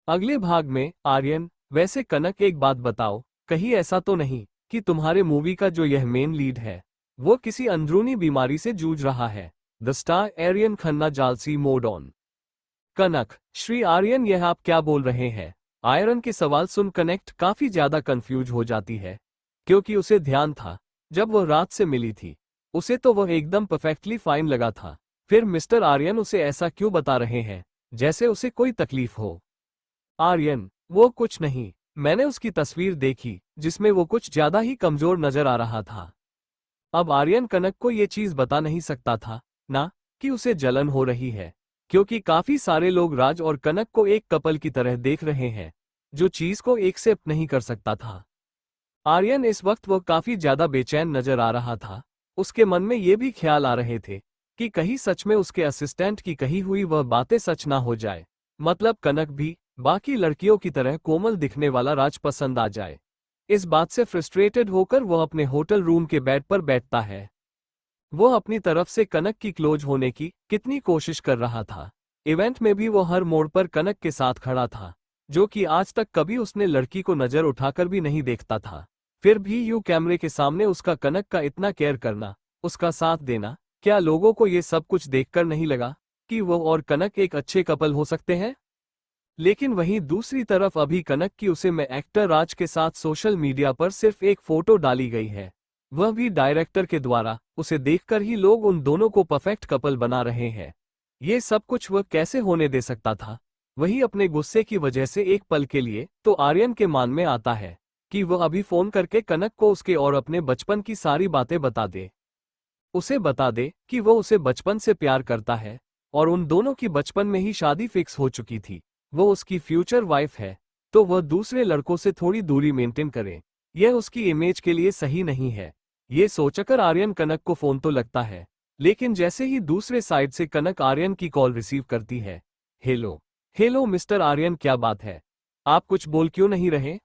अगले भाग में आर्यन, वैसे कनक एक बात बताओ, कहीं ऐसा तो नहीं कि तुम्हारे मूवी का जो यह मेन लीड है वो किसी अंदरूनी बीमारी से जूझ रहा है? The star Aryan Khanna jealousy mode on. Kanak, Shri Aryan यह आप क्या बोल रहे हैं? आयरन के सवाल सुन कनेक्ट काफी ज्यादा कंफ्यूज हो जाती है, क्योंकि उसे ध्यान था जब वह रात से मिली थी उसे तो वह एकदम परफेक्टली फाइन लगा था। फिर मिस्टर आर्यन उसे ऐसा क्यों बता रहे हैं जैसे उसे कोई तकलीफ हो? आर्यन, वो कुछ नहीं, मैंने उसकी तस्वीर देखी जिसमें वो कुछ ज्यादा ही कमजोर नजर आ रहा था। अब आर्यन कनक को ये चीज बता नहीं सकता था ना कि उसे जलन हो रही है, क्योंकि काफी सारे लोग राज और कनक को एक कपल की तरह देख रहे हैं, जो चीज को एक्सेप्ट नहीं कर सकता था। आर्यन इस वक्त वो काफी ज्यादा बेचैन नजर आ रहा था। उसके मन में ये भी ख्याल आ रहे थे कि कहीं सच में उसके असिस्टेंट की कही हुई वह बातें सच ना हो जाए। मतलब कनक भी बाकी लड़कियों की तरह कोमल दिखने वाला राज पसंद आ जाए। इस बात से फ्रस्ट्रेटेड होकर वह अपने होटल रूम के बेड पर बैठता है। वो अपनी तरफ से कनक की क्लोज होने की कितनी कोशिश कर रहा था। इवेंट में भी वो हर मोड़ पर कनक के साथ खड़ा था, जो कि आज तक कभी उसने लड़की को नजर उठाकर भी नहीं देखता था। फिर भी यूं कैमरे के सामने उसका कनक का इतना केयर करना, उसका साथ देना, क्या लोगों को ये सब कुछ देखकर नहीं लगा कि वो और कनक एक अच्छे कपल हो सकते हैं? लेकिन वहीं दूसरी तरफ अभी कनक की उसे में एक्टर राज के साथ सोशल मीडिया पर सिर्फ एक फोटो डाली गई है, वह भी डायरेक्टर के द्वारा। उसे देखकर ही लोग उन दोनों को परफेक्ट कपल बना रहे हैं। ये सब कुछ वह कैसे होने दे सकता था? वही अपने गुस्से की वजह से एक पल के लिए तो आर्यन के मान में आता है कि वह अभी फोन करके कनक को उसके और अपने बचपन की सारी बातें बता दे। उसे बता दे कि वह उसे बचपन से प्यार करता है और उन दोनों की बचपन में ही शादी फिक्स हो चुकी थी। वो उसकी फ्यूचर वाइफ है, तो वह दूसरे लड़कों से थोड़ी दूरी मेंटेन करे। यह उसकी इमेज के लिए सही नहीं है। ये सोचकर आर्यन कनक को फोन तो लगता है, लेकिन जैसे ही दूसरे साइड से कनक आर्यन की कॉल रिसीव करती है। हेलो, हेलो मिस्टर आर्यन, क्या बात है? आप कुछ बोल क्यों नहीं रहे?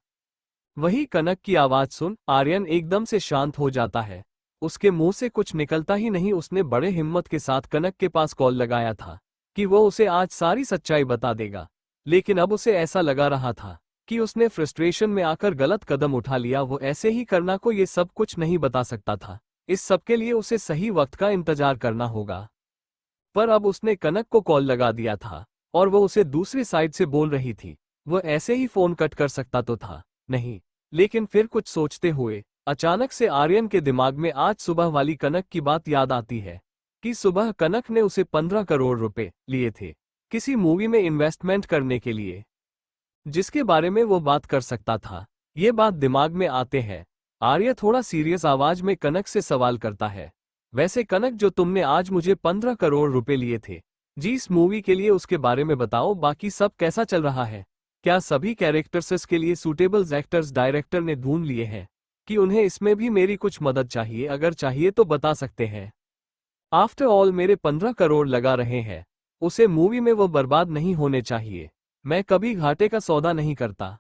वही कनक की आवाज सुन आर्यन एकदम से शांत हो जाता है। उसके मुंह से कुछ निकलता ही नहीं। उसने बड़े हिम्मत के साथ कनक के पास कॉल लगाया था कि वो उसे आज सारी सच्चाई बता देगा, लेकिन अब उसे ऐसा लगा रहा था कि उसने फ्रस्ट्रेशन में आकर गलत कदम उठा लिया। वो ऐसे ही करना को ये सब कुछ नहीं बता सकता था। इस सब के लिए उसे सही वक्त का इंतजार करना होगा। पर अब उसने कनक को कॉल लगा दिया था और वो उसे दूसरी साइड से बोल रही थी। वह ऐसे ही फोन कट कर सकता तो था नहीं, लेकिन फिर कुछ सोचते हुए अचानक से आर्यन के दिमाग में आज सुबह वाली कनक की बात याद आती है कि सुबह कनक ने उसे 15 करोड़ रुपए लिए थे किसी मूवी में इन्वेस्टमेंट करने के लिए, जिसके बारे में वो बात कर सकता था। ये बात दिमाग में आते हैं आर्य थोड़ा सीरियस आवाज में कनक से सवाल करता है, वैसे कनक, जो तुमने आज मुझे 15 करोड़ रुपए लिए थे जी इस मूवी के लिए, उसके बारे में बताओ। बाकी सब कैसा चल रहा है? क्या सभी कैरेक्टर्स के लिए सूटेबल एक्टर्स डायरेक्टर ने ढूंढ लिए हैं कि उन्हें इसमें भी मेरी कुछ मदद चाहिए? अगर चाहिए तो बता सकते हैं। आफ्टर ऑल मेरे 15 करोड़ लगा रहे हैं, उसे मूवी में वो बर्बाद नहीं होने चाहिए। मैं कभी घाटे का सौदा नहीं करता।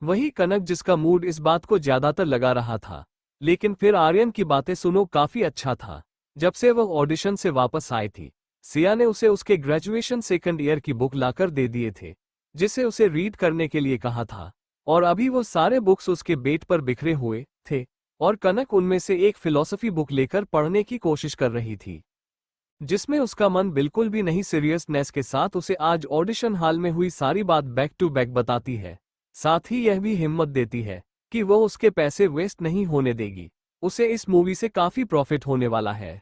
वही कनक जिसका मूड इस बात को ज्यादातर लगा रहा था, लेकिन फिर आर्यन की बातें सुनो काफी अच्छा था। जब से वह ऑडिशन से वापस आई थी, सिया ने उसे उसके ग्रेजुएशन सेकंड ईयर की बुक लाकर दे दिए थे, जिसे उसे रीड करने के लिए कहा था। और अभी वो सारे बुक्स उसके बेड पर बिखरे हुए थे और कनक उनमें से एक फिलॉसफी बुक लेकर पढ़ने की कोशिश कर रही थी, जिसमें उसका मन बिल्कुल भी नहीं सीरियसनेस के साथ उसे आज ऑडिशन हॉल में हुई सारी बात बैक टू बैक बताती है। साथ ही यह भी हिम्मत देती है कि वो उसके पैसे वेस्ट नहीं होने देगी, उसे इस मूवी से काफी प्रॉफिट होने वाला है।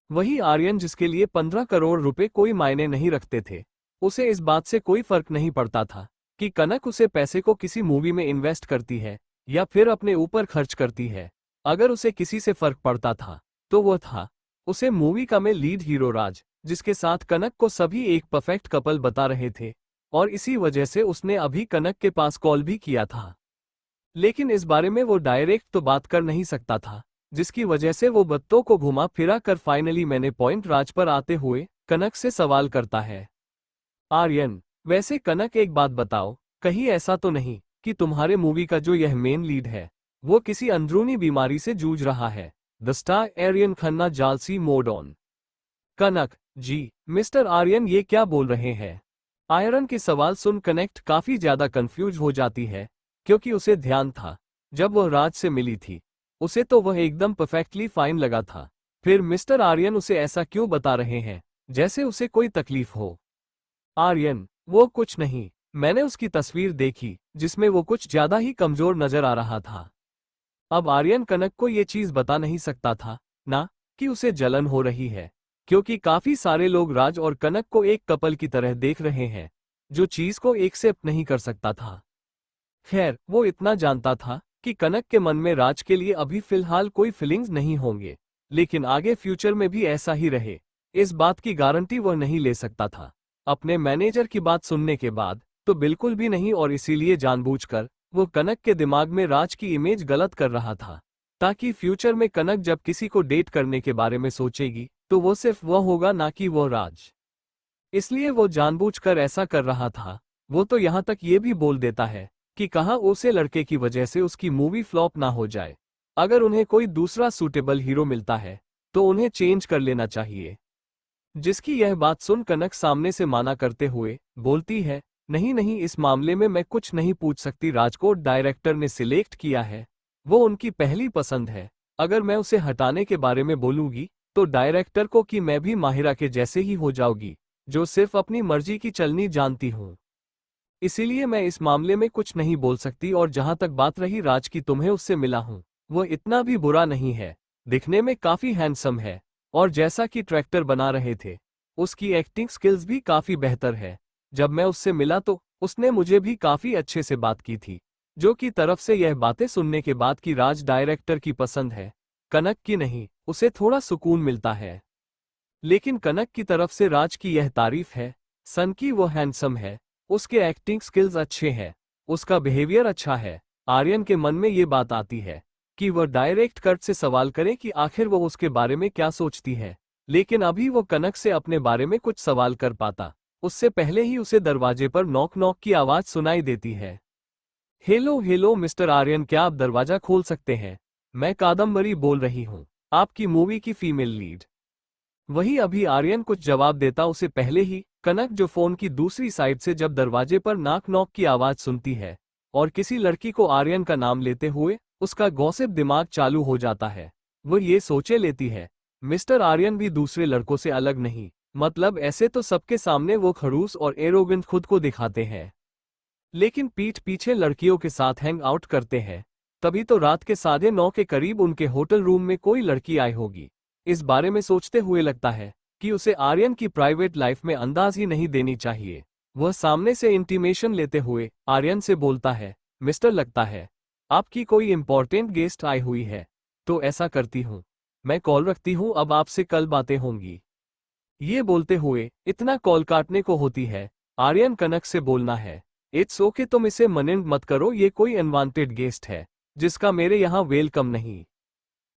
वही आर्यन, जिसके लिए 15 करोड़ रुपए कोई मायने नहीं रखते थे, उसे इस बात से कोई फर्क नहीं पड़ता था कि कनक उसे पैसे को किसी मूवी में इन्वेस्ट करती है या फिर अपने ऊपर खर्च करती है। अगर उसे किसी से फर्क पड़ता था तो वह था उसे मूवी का में लीड हीरो राज, जिसके साथ कनक को सभी एक परफेक्ट कपल बता रहे थे। और इसी वजह से उसने अभी कनक के पास कॉल भी किया था, लेकिन इस बारे में वो डायरेक्ट तो बात कर नहीं सकता था, जिसकी वजह से वो बत्तों को घुमा फिरा कर फाइनली मैंने पॉइंट राज पर आते हुए कनक से सवाल करता है। आर्यन, वैसे कनक एक बात बताओ, कहीं ऐसा तो नहीं कि तुम्हारे मूवी का जो यह मेन लीड है वो किसी अंदरूनी बीमारी से जूझ रहा है? The star Aryan Khanna jealousy mode on. Kanak, जी मिस्टर आर्यन ये क्या बोल रहे हैं? आयरन के सवाल सुन कनेक्ट काफी ज्यादा कंफ्यूज हो जाती है, क्योंकि उसे ध्यान था जब वह राज से मिली थी उसे तो वह एकदम परफेक्टली फाइन लगा था। फिर मिस्टर आर्यन उसे ऐसा क्यों बता रहे हैं जैसे उसे कोई तकलीफ हो? आर्यन, वो कुछ नहीं, मैंने उसकी तस्वीर देखी जिसमें वो कुछ ज्यादा ही कमजोर नजर आ रहा था। अब आर्यन कनक को ये चीज बता नहीं सकता था ना कि उसे जलन हो रही है, क्योंकि काफी सारे लोग राज और कनक को एक कपल की तरह देख रहे हैं, जो चीज को एक्सेप्ट नहीं कर सकता था। खैर, वो इतना जानता था कि कनक के मन में राज के लिए अभी फिलहाल कोई फीलिंग्स नहीं होंगे, लेकिन आगे फ्यूचर में भी ऐसा ही रहे इस बात की गारंटी वह नहीं ले सकता था। अपने मैनेजर की बात सुनने के बाद तो बिल्कुल भी नहीं, और इसीलिए जानबूझकर वो कनक के दिमाग में राज की इमेज गलत कर रहा था, ताकि फ्यूचर में कनक जब किसी को डेट करने के बारे में सोचेगी तो वो सिर्फ वह होगा, ना कि वो राज। इसलिए वो जानबूझकर ऐसा कर रहा था। वो तो यहाँ तक ये भी बोल देता है कि कहाँ उसे लड़के की वजह से उसकी मूवी फ्लॉप ना हो जाए। अगर उन्हें कोई दूसरा सूटेबल हीरो मिलता है तो उन्हें चेंज कर लेना चाहिए। जिसकी यह बात सुन कनक सामने से माना करते हुए बोलती है, नहीं नहीं, इस मामले में मैं कुछ नहीं पूछ सकती। राजकोट डायरेक्टर ने सिलेक्ट किया है, वो उनकी पहली पसंद है। अगर मैं उसे हटाने के बारे में बोलूंगी तो डायरेक्टर को कि मैं भी माहिरा के जैसे ही हो जाऊंगी, जो सिर्फ अपनी मर्जी की चलनी जानती हूँ। इसीलिए मैं इस मामले में कुछ नहीं बोल सकती। और जहां तक बात रही राज की, तुम्हें उससे मिला हूं, वो इतना भी बुरा नहीं है, दिखने में काफी हैंडसम है, और जैसा कि ट्रैक्टर बना रहे थे उसकी एक्टिंग स्किल्स भी काफी बेहतर है। जब मैं उससे मिला तो उसने मुझे भी काफी अच्छे से बात की थी, जो की तरफ से यह बातें सुनने के बाद कि राज डायरेक्टर की पसंद है, कनक की नहीं, उसे थोड़ा सुकून मिलता है। लेकिन कनक की तरफ से राज की यह तारीफ है सन की वो हैंडसम है, उसके एक्टिंग स्किल्स अच्छे हैं, उसका बिहेवियर अच्छा है। आर्यन के मन में ये बात आती है कि वह डायरेक्ट कट से सवाल करे कि आखिर वो उसके बारे में क्या सोचती है, लेकिन अभी वो कनक से अपने बारे में कुछ सवाल कर पाता उससे पहले ही उसे दरवाजे पर नॉक नॉक की आवाज सुनाई देती है। हेलो हेलो मिस्टर आर्यन, क्या आप दरवाजा खोल सकते हैं? मैं कादम्बरी बोल रही हूँ, आपकी मूवी की फीमेल लीड। वही अभी आर्यन कुछ जवाब देता उसे पहले ही कनक, जो फोन की दूसरी साइड से जब दरवाजे पर नाक नॉक की आवाज सुनती है और किसी लड़की को आर्यन का नाम लेते हुए उसका गॉसिप दिमाग चालू हो जाता है। वो ये सोचे लेती है मिस्टर आर्यन भी दूसरे लड़कों से अलग नहीं, मतलब ऐसे तो सबके सामने वो खड़ूस और एरोगेंट खुद को दिखाते हैं, लेकिन पीठ पीछे लड़कियों के साथ हैंग आउट करते हैं। तभी तो रात के 9:30 के करीब उनके होटल रूम में कोई लड़की आई होगी। इस बारे में सोचते हुए लगता है कि उसे आर्यन की प्राइवेट लाइफ में अंदाज ही नहीं देनी चाहिए। वह सामने से इंटीमेशन लेते हुए आर्यन से बोलता है, मिस्टर, लगता है आपकी कोई इंपॉर्टेंट गेस्ट आई हुई है। तो ऐसा करती हूँ, मैं कॉल रखती हूँ, अब आपसे कल बातें होंगी। ये बोलते हुए इतना कॉल काटने को होती है, आर्यन कनक से बोलना है, इट्स ओके, तुम इसे मनिंड मत करो, ये कोई अनवांटेड गेस्ट है जिसका मेरे यहाँ वेलकम नहीं।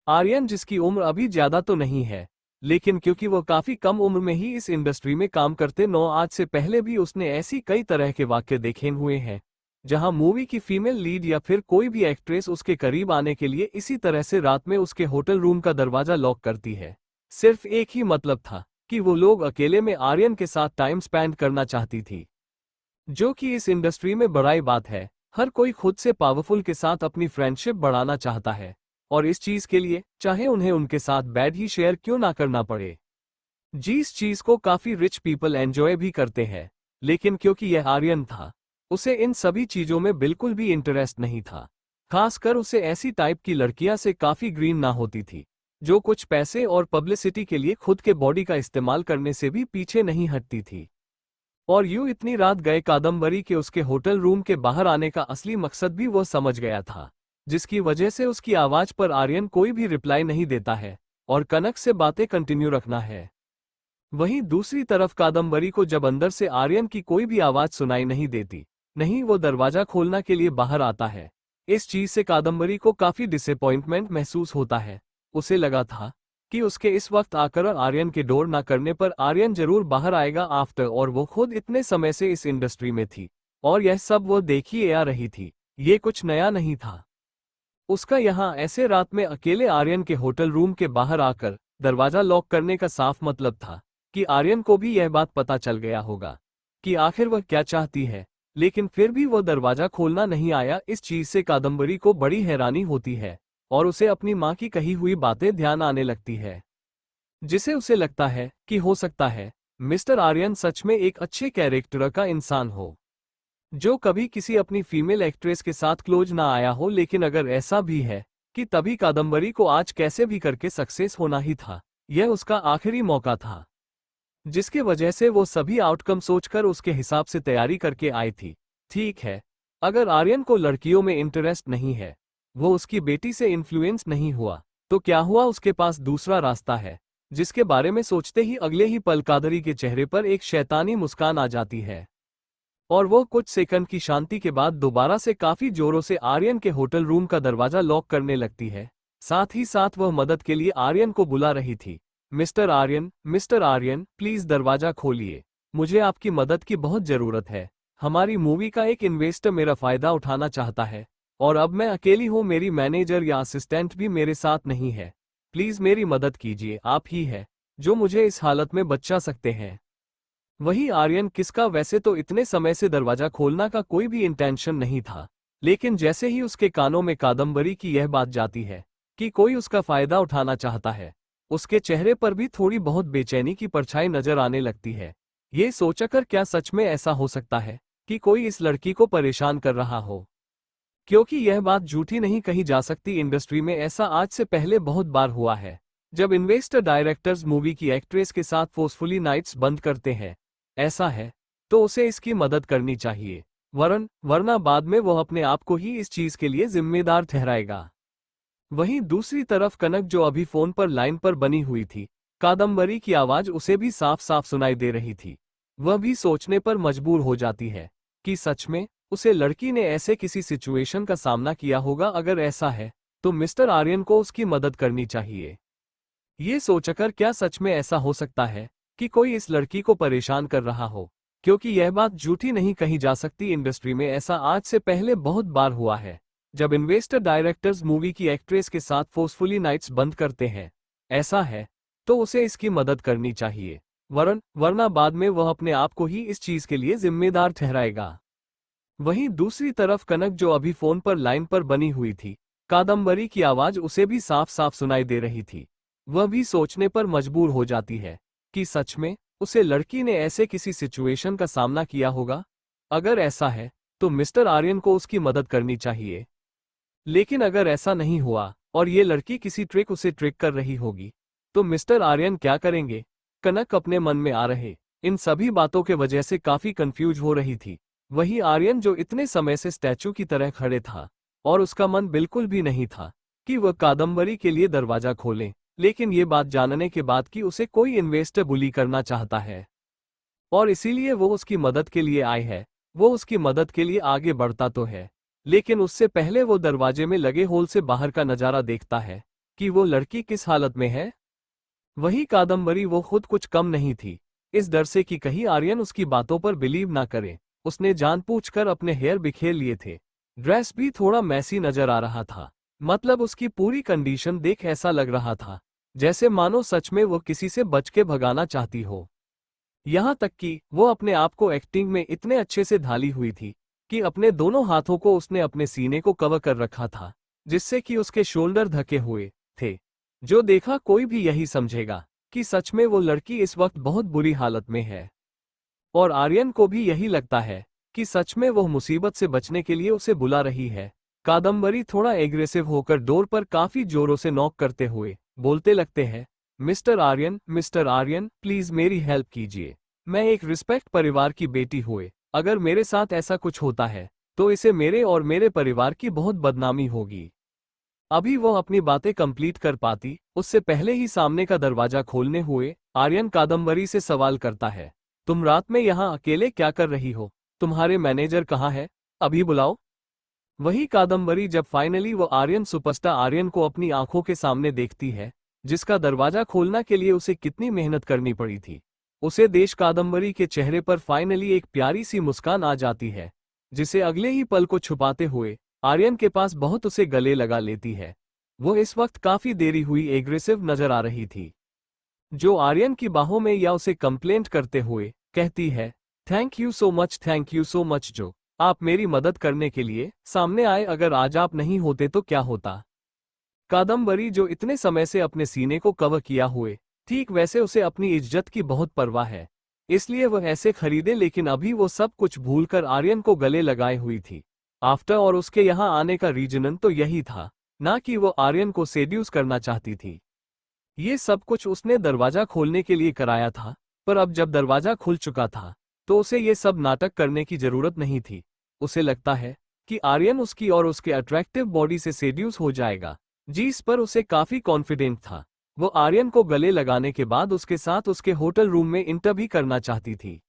आर्यन, जिसकी उम्र अभी ज्यादा तो नहीं है, लेकिन क्योंकि वो काफी कम उम्र में ही इस इंडस्ट्री में काम करते नौ, आज से पहले भी उसने ऐसी कई तरह के वाक्य देखे हुए हैं जहां मूवी की फीमेल लीड या फिर कोई भी एक्ट्रेस उसके करीब आने के लिए इसी तरह से रात में उसके होटल रूम का दरवाजा लॉक करती है। सिर्फ एक ही मतलब था कि वो लोग अकेले में आर्यन के साथ टाइम स्पेंड करना चाहती थी, जो कि इस इंडस्ट्री में बड़ाई बात है। हर कोई खुद से पावरफुल के साथ अपनी फ्रेंडशिप बढ़ाना चाहता है, और इस चीज के लिए चाहे उन्हें उनके साथ बैड ही शेयर क्यों ना करना पड़े। जिस चीज को काफी रिच पीपल एंजॉय भी करते हैं, लेकिन क्योंकि यह आर्यन था, उसे इन सभी चीजों में बिल्कुल भी इंटरेस्ट नहीं था। खासकर उसे ऐसी टाइप की लड़कियां से काफी ग्रीन ना होती थी, जो कुछ पैसे और पब्लिसिटी के लिए खुद के बॉडी का इस्तेमाल करने से भी पीछे नहीं हटती थी। और यूं इतनी रात गए कादम्बरी के उसके होटल रूम के बाहर आने का असली मकसद भी वो समझ गया था, जिसकी वजह से उसकी आवाज पर आर्यन कोई भी रिप्लाई नहीं देता है और कनक से बातें कंटिन्यू रखना है। वहीं दूसरी तरफ कादम्बरी को जब अंदर से आर्यन की कोई भी आवाज सुनाई नहीं देती, नहीं वो दरवाजा खोलने के लिए बाहर आता है। इस चीज से कादम्बरी को काफी डिसअपॉइंटमेंट महसूस होता है, उसे लगा था कि उसके इस वक्त आकर आर्यन के डोर ना करने पर आर्यन जरूर बाहर आएगा आफ्टर, और वो खुद इतने समय से इस इंडस्ट्री में थी और यह सब वो देख ही आ रही थी। ये कुछ नया नहीं था। उसका यहाँ ऐसे रात में अकेले आर्यन के होटल रूम के बाहर आकर दरवाजा लॉक करने का साफ मतलब था कि आर्यन को भी यह बात पता चल गया होगा कि आखिर वह क्या चाहती है, लेकिन फिर भी वो दरवाजा खोलना नहीं आया। इस चीज से कादम्बरी को बड़ी हैरानी होती है और उसे अपनी माँ की कही हुई बातें ध्यान आने लगती है, जिसे उसे लगता है कि हो सकता है मिस्टर आर्यन सच में एक अच्छे कैरेक्टर का इंसान हो, जो कभी किसी अपनी फीमेल एक्ट्रेस के साथ क्लोज ना आया हो। लेकिन अगर ऐसा भी है कि तभी कादम्बरी को आज कैसे भी करके सक्सेस होना ही था। यह उसका आखिरी मौका था, जिसके वजह से वो सभी आउटकम सोचकर उसके हिसाब से तैयारी करके आई थी। ठीक है, अगर आर्यन को लड़कियों में इंटरेस्ट नहीं है, वो उसकी बेटी से इन्फ्लुएंस नहीं हुआ, तो क्या हुआ, उसके पास दूसरा रास्ता है। जिसके बारे में सोचते ही अगले ही पल कादरी के चेहरे पर एक शैतानी मुस्कान आ जाती है और वो कुछ सेकंड की शांति के बाद दोबारा से काफी जोरों से आर्यन के होटल रूम का दरवाजा लॉक करने लगती है। साथ ही साथ वह मदद के लिए आर्यन को बुला रही थी। मिस्टर आर्यन, प्लीज दरवाजा खोलिए, मुझे आपकी मदद की बहुत जरूरत है। हमारी मूवी का एक इन्वेस्टर मेरा फायदा उठाना चाहता है और अब मैं अकेली हूँ, मेरी मैनेजर या असिस्टेंट भी मेरे साथ नहीं है। प्लीज मेरी मदद कीजिए, आप ही है जो मुझे इस हालत में बचा सकते हैं। वही आर्यन किसका वैसे तो इतने समय से दरवाजा खोलना का कोई भी इंटेंशन नहीं था, लेकिन जैसे ही उसके कानों में कादम्बरी की यह बात जाती है कि कोई उसका फायदा उठाना चाहता है, उसके चेहरे पर भी थोड़ी बहुत बेचैनी की परछाई नजर आने लगती है। ये सोचकर क्या सच में ऐसा हो सकता है कि कोई इस लड़की को परेशान कर रहा हो, क्योंकि यह बात झूठी नहीं कही जा सकती। इंडस्ट्री में ऐसा आज से पहले बहुत बार हुआ है, जब इन्वेस्टर डायरेक्टर्स मूवी की एक्ट्रेस के साथ फोर्सफुली नाइट्स बंद करते हैं। ऐसा है तो उसे इसकी मदद करनी चाहिए, वरना बाद में वह अपने आप को ही इस चीज के लिए जिम्मेदार ठहराएगा। वहीं दूसरी तरफ कनक, जो अभी फोन पर लाइन पर बनी हुई थी, कादम्बरी की आवाज उसे भी साफ साफ सुनाई दे रही थी। वह भी सोचने पर मजबूर हो जाती है कि सच में उसे लड़की ने ऐसे किसी सिचुएशन का सामना किया होगा। अगर ऐसा है तो मिस्टर आर्यन को उसकी मदद करनी चाहिए। ये सोचकर क्या सच में ऐसा हो सकता है कि कोई इस लड़की को परेशान कर रहा हो, क्योंकि यह बात झूठी नहीं कही जा सकती। इंडस्ट्री में ऐसा आज से पहले बहुत बार हुआ है, जब इन्वेस्टर डायरेक्टर्स मूवी की एक्ट्रेस के साथ फोर्सफुली नाइट्स बंद करते हैं। ऐसा है तो उसे इसकी मदद करनी चाहिए, वरना बाद में वह अपने आप को ही इस चीज के लिए जिम्मेदार ठहराएगा। वहीं दूसरी तरफ कनक, जो अभी फोन पर लाइन पर बनी हुई थी, कादम्बरी की आवाज उसे भी साफ साफ सुनाई दे रही थी। वह भी सोचने पर मजबूर हो जाती है कि सच में उसे लड़की ने ऐसे किसी सिचुएशन का सामना किया होगा। अगर ऐसा है तो मिस्टर आर्यन को उसकी मदद करनी चाहिए। लेकिन अगर ऐसा नहीं हुआ और ये लड़की किसी ट्रिक उसे ट्रिक कर रही होगी, तो मिस्टर आर्यन क्या करेंगे? कनक अपने मन में आ रहे इन सभी बातों के वजह से काफी कंफ्यूज हो रही थी। वही आर्यन, जो इतने समय से स्टैचू की तरह खड़े था और उसका मन बिल्कुल भी नहीं था कि वह कादम्बरी के लिए दरवाजा खोले, लेकिन ये बात जानने के बाद कि उसे कोई इन्वेस्टर बुली करना चाहता है और इसीलिए वो उसकी मदद के लिए आए है। वो उसकी मदद के लिए आगे बढ़ता तो है, लेकिन उससे पहले वो दरवाजे में लगे होल से बाहर का नजारा देखता है कि वो लड़की किस हालत में है। वही कादम्बरी, वो खुद कुछ कम नहीं थी। इस डर से कि कहीं आर्यन उसकी बातों पर बिलीव ना करे, उसने जानबूझकर अपने हेयर बिखेर लिए थे। ड्रेस भी थोड़ा मैसी नजर आ रहा था, मतलब उसकी पूरी कंडीशन देख ऐसा लग रहा था जैसे मानो सच में वो किसी से बच के भगाना चाहती हो। यहाँ तक कि वो अपने आप को एक्टिंग में इतने अच्छे से ढाली हुई थी कि अपने दोनों हाथों को उसने अपने सीने को कवर कर रखा था, जिससे कि उसके शोल्डर ढके हुए थे। जो देखा कोई भी यही समझेगा कि सच में वो लड़की इस वक्त बहुत बुरी हालत में है। और आर्यन को भी यही लगता है कि सच में वह मुसीबत से बचने के लिए उसे बुला रही है। कादम्बरी थोड़ा एग्रेसिव होकर डोर पर काफी जोरों से नॉक करते हुए बोलते लगते हैं, मिस्टर आर्यन, प्लीज मेरी हेल्प कीजिए। मैं एक रिस्पेक्ट परिवार की बेटी हुए अगर मेरे साथ ऐसा कुछ होता है तो इसे मेरे और मेरे परिवार की बहुत बदनामी होगी। अभी वो अपनी बातें कंप्लीट कर पाती उससे पहले ही सामने का दरवाजा खोलने हुए आर्यन कादम्बरी से सवाल करता है, तुम रात में यहाँ अकेले क्या कर रही हो? तुम्हारे मैनेजर कहाँ है? अभी बुलाओ। वही कादम्बरी जब फाइनली वो आर्यन सुपरस्टार आर्यन को अपनी आंखों के सामने देखती है, जिसका दरवाजा खोलने के लिए उसे कितनी मेहनत करनी पड़ी थी, उसे देश कादम्बरी के चेहरे पर फाइनली एक प्यारी सी मुस्कान आ जाती है, जिसे अगले ही पल को छुपाते हुए आर्यन के पास बहुत उसे गले लगा लेती है। वो इस वक्त काफी देरी हुई एग्रेसिव नजर आ रही थी, जो आर्यन की बाहों में या उसे कंप्लेंट करते हुए कहती है, थैंक यू सो मच जो आप मेरी मदद करने के लिए सामने आए, अगर आज आप नहीं होते तो क्या होता। कादम्बरी जो इतने समय से अपने सीने को कवर किया हुए, ठीक वैसे उसे अपनी इज्जत की बहुत परवाह है, इसलिए वह ऐसे खरीदे, लेकिन अभी वो सब कुछ भूलकर आर्यन को गले लगाए हुई थी। आफ्टर और उसके यहाँ आने का रीजन तो यही था, ना कि वो आर्यन को सेड्यूस करना चाहती थी। ये सब कुछ उसने दरवाजा खोलने के लिए कराया था, पर अब जब दरवाजा खुल चुका था तो उसे ये सब नाटक करने की जरूरत नहीं थी। उसे लगता है कि आर्यन उसकी और उसके अट्रैक्टिव बॉडी से सेड्यूस हो जाएगा, जिस पर उसे काफी कॉन्फिडेंट था। वो आर्यन को गले लगाने के बाद उसके साथ उसके होटल रूम में इंटर भी करना चाहती थी।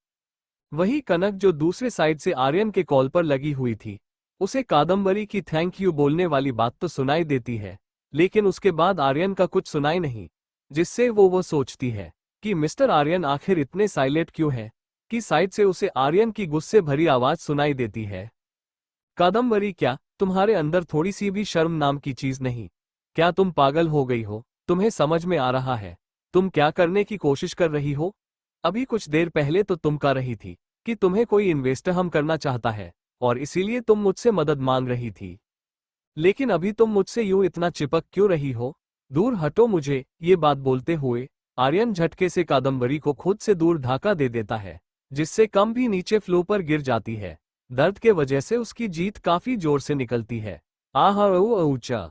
वही कनक जो दूसरे साइड से आर्यन के कॉल पर लगी हुई थी, उसे कादम्बरी की थैंक यू बोलने वाली बात तो सुनाई देती है, लेकिन उसके बाद आर्यन का कुछ सुनाई नहीं, जिससे वो सोचती है कि मिस्टर आर्यन आखिर इतने साइलेंट क्यों है, कि साइड से उसे आर्यन की गुस्से भरी आवाज सुनाई देती है। कादम्बरी, क्या तुम्हारे अंदर थोड़ी सी भी शर्म नाम की चीज नहीं? क्या तुम पागल हो गई हो? तुम्हें समझ में आ रहा है तुम क्या करने की कोशिश कर रही हो? अभी कुछ देर पहले तो तुम कह रही थी कि तुम्हें कोई इन्वेस्टर हम करना चाहता है और इसीलिए तुम मुझसे मदद मांग रही थी, लेकिन अभी तुम मुझसे यूं इतना चिपक क्यों रही हो? दूर हटो मुझे। ये बात बोलते हुए आर्यन झटके से कादम्बरी को खुद से दूर ढाका दे देता है, जिससे कम भी नीचे फ्लो पर गिर जाती है। दर्द के वजह से उसकी जीत काफी जोर से निकलती है। आहा ऊंचा।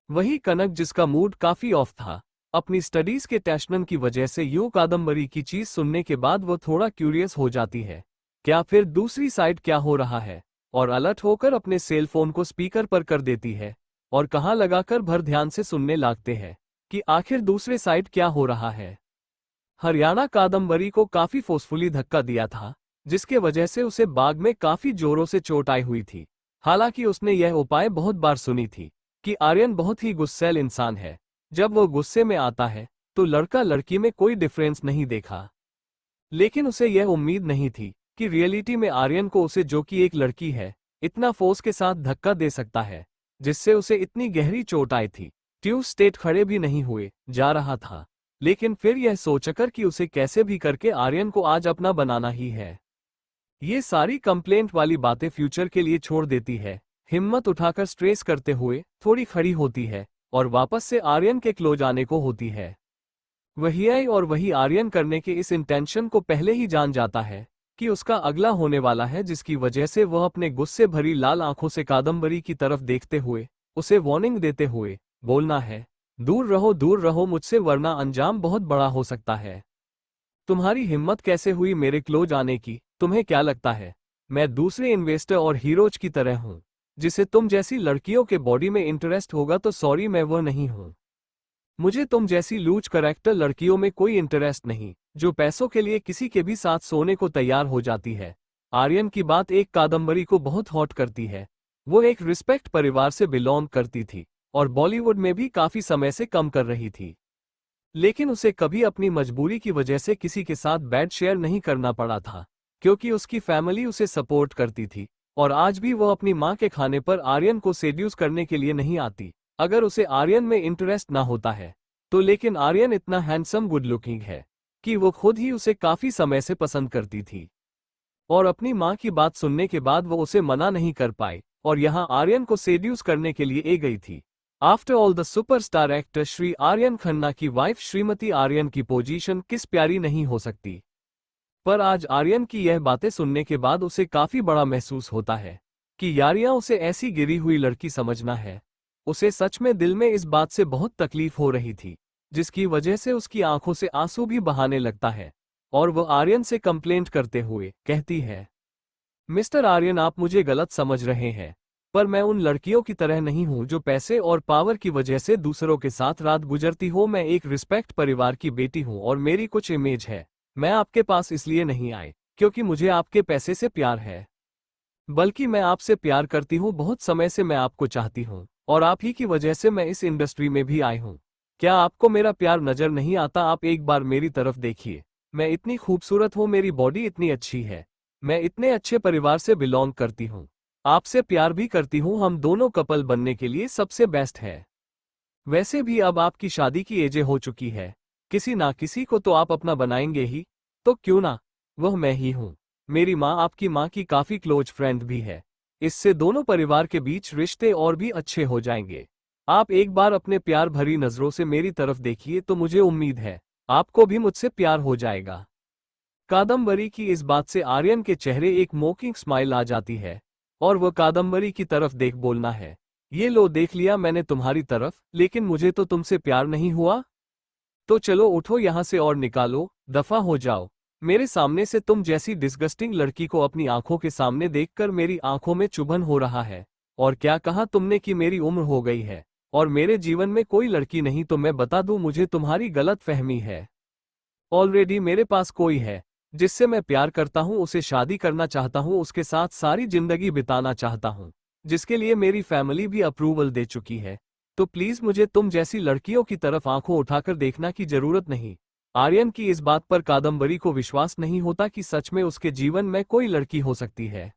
वही कनक जिसका मूड काफी ऑफ था, अपनी स्टडीज के टेंशन की वजह से यूं कादम्बरी की चीज सुनने के बाद वो थोड़ा क्यूरियस हो जाती है, क्या फिर दूसरी साइड क्या हो रहा है, और अलर्ट होकर अपने सेल फोन को स्पीकर पर कर देती है और कहाँ लगाकर भर ध्यान से सुनने लगते हैं कि आखिर दूसरे साइड क्या हो रहा है। हरियाणा कादम्बरी को काफी फोर्सफुली धक्का दिया था, जिसके वजह से उसे बाग में काफी जोरों से चोट आई हुई थी। हालांकि उसने यह उपाय बहुत बार सुनी थी कि आर्यन बहुत ही गुस्सैल इंसान है, जब वो गुस्से में आता है तो लड़का लड़की में कोई डिफरेंस नहीं देखा। लेकिन उसे यह उम्मीद नहीं थी कि रियलिटी में आर्यन को उसे, जो कि एक लड़की है, इतना फोर्स के साथ धक्का दे सकता है, जिससे उसे इतनी गहरी चोट आई थी। ट्यूब स्टेट खड़े भी नहीं हुए जा रहा था, लेकिन फिर यह सोचकर कि उसे कैसे भी करके आर्यन को आज अपना बनाना ही है। ये सारी कंप्लेंट वाली बातें फ्यूचर के लिए छोड़ देती है, हिम्मत उठाकर स्ट्रेस करते हुए थोड़ी खड़ी होती है और वापस से आर्यन के क्लोज आने को होती है। वही आई और वही आर्यन करने के इस इंटेंशन को पहले ही जान जाता है कि उसका अगला होने वाला है, जिसकी वजह से वह अपने गुस्से भरी लाल आंखों से कादम्बरी की तरफ देखते हुए उसे वार्निंग देते हुए बोलना है, दूर रहो मुझसे, वरना अंजाम बहुत बड़ा हो सकता है। तुम्हारी हिम्मत कैसे हुई मेरे क्लोज आने की? तुम्हें क्या लगता है मैं दूसरे इन्वेस्टर और हीरोज की तरह हूं, जिसे तुम जैसी लड़कियों के बॉडी में इंटरेस्ट होगा? तो सॉरी, मैं वह नहीं हूं। मुझे तुम जैसी लूज करैक्टर लड़कियों में कोई इंटरेस्ट नहीं, जो पैसों के लिए किसी के भी साथ सोने को तैयार हो जाती है। आर्यन की बात एक कादम्बरी को बहुत हॉट करती है। वो एक रिस्पेक्ट परिवार से बिलोंग करती थी और बॉलीवुड में भी काफी समय से काम कर रही थी, लेकिन उसे कभी अपनी मजबूरी की वजह से किसी के साथ बेड शेयर नहीं करना पड़ा था, क्योंकि उसकी फैमिली उसे सपोर्ट करती थी। और आज भी वो अपनी माँ के खाने पर आर्यन को सेड्यूस करने के लिए नहीं आती, अगर उसे आर्यन में इंटरेस्ट ना होता है तो। लेकिन आर्यन इतना हैंडसम गुड लुकिंग है कि वो खुद ही उसे काफी समय से पसंद करती थी, और अपनी माँ की बात सुनने के बाद वो उसे मना नहीं कर पाई और यहाँ आर्यन को सेड्यूस करने के लिए गई थी। After all, the superstar actor Shri Aryan Khanna की वाइफ श्रीमती आर्यन की पोजीशन किस प्यारी नहीं हो सकती। पर आज आर्यन की यह बातें सुनने के बाद उसे काफी बड़ा महसूस होता है कि यारियां उसे ऐसी गिरी हुई लड़की समझना है। उसे सच में दिल में इस बात से बहुत तकलीफ हो रही थी, जिसकी वजह से उसकी आंखों से आंसू भी बहाने लगता है और वह आर्यन से कंप्लेंट करते हुए कहती है, मिस्टर आर्यन, आप मुझे गलत समझ रहे हैं, पर मैं उन लड़कियों की तरह नहीं हूं जो पैसे और पावर की वजह से दूसरों के साथ रात गुजरती हो। मैं एक रिस्पेक्ट परिवार की बेटी हूं और मेरी कुछ इमेज है। मैं आपके पास इसलिए नहीं आई क्योंकि मुझे आपके पैसे से प्यार है। बल्कि मैं आपसे प्यार करती हूँ, बहुत समय से मैं आपको चाहती हूँ, और आप ही की वजह से मैं इस इंडस्ट्री में भी आई हूँ। क्या आपको मेरा प्यार नजर नहीं आता? आप एक बार मेरी तरफ देखिए। मैं इतनी खूबसूरत हूँ, मेरी बॉडी इतनी अच्छी है, मैं इतने अच्छे परिवार से बिलोंग करती हूँ, आपसे प्यार भी करती हूँ, हम दोनों कपल बनने के लिए सबसे बेस्ट है। वैसे भी अब आपकी शादी की एज हो चुकी है, किसी ना किसी को तो आप अपना बनाएंगे ही, तो क्यों ना वह मैं ही हूं। मेरी माँ आपकी माँ की काफी क्लोज फ्रेंड भी है, इससे दोनों परिवार के बीच रिश्ते और भी अच्छे हो जाएंगे। आप एक बार अपने प्यार भरी नजरों से मेरी तरफ देखिए, तो मुझे उम्मीद है आपको भी मुझसे प्यार हो जाएगा। कादम्बरी की इस बात से आर्यन के चेहरे एक मोकिंग स्माइल आ जाती है, और वह कादम्बरी की तरफ देख बोलना है, ये लो देख लिया मैंने तुम्हारी तरफ, लेकिन मुझे तो तुमसे प्यार नहीं हुआ। तो चलो उठो यहां से और निकालो, दफा हो जाओ मेरे सामने से। तुम जैसी डिस्गस्टिंग लड़की को अपनी आंखों के सामने देखकर मेरी आंखों में चुभन हो रहा है। और क्या कहा तुमने कि मेरी उम्र हो गई है और मेरे जीवन में कोई लड़की नहीं? तो मैं बता दूं, मुझे तुम्हारी गलत फहमी है। ऑलरेडी मेरे पास कोई है जिससे मैं प्यार करता हूं, उसे शादी करना चाहता हूं, उसके साथ सारी जिंदगी बिताना चाहता हूं, जिसके लिए मेरी फैमिली भी अप्रूवल दे चुकी है। तो प्लीज मुझे तुम जैसी लड़कियों की तरफ आंखों उठाकर देखना की जरूरत नहीं। आर्यन की इस बात पर कादम्बरी को विश्वास नहीं होता कि सच में उसके जीवन में कोई लड़की हो सकती है,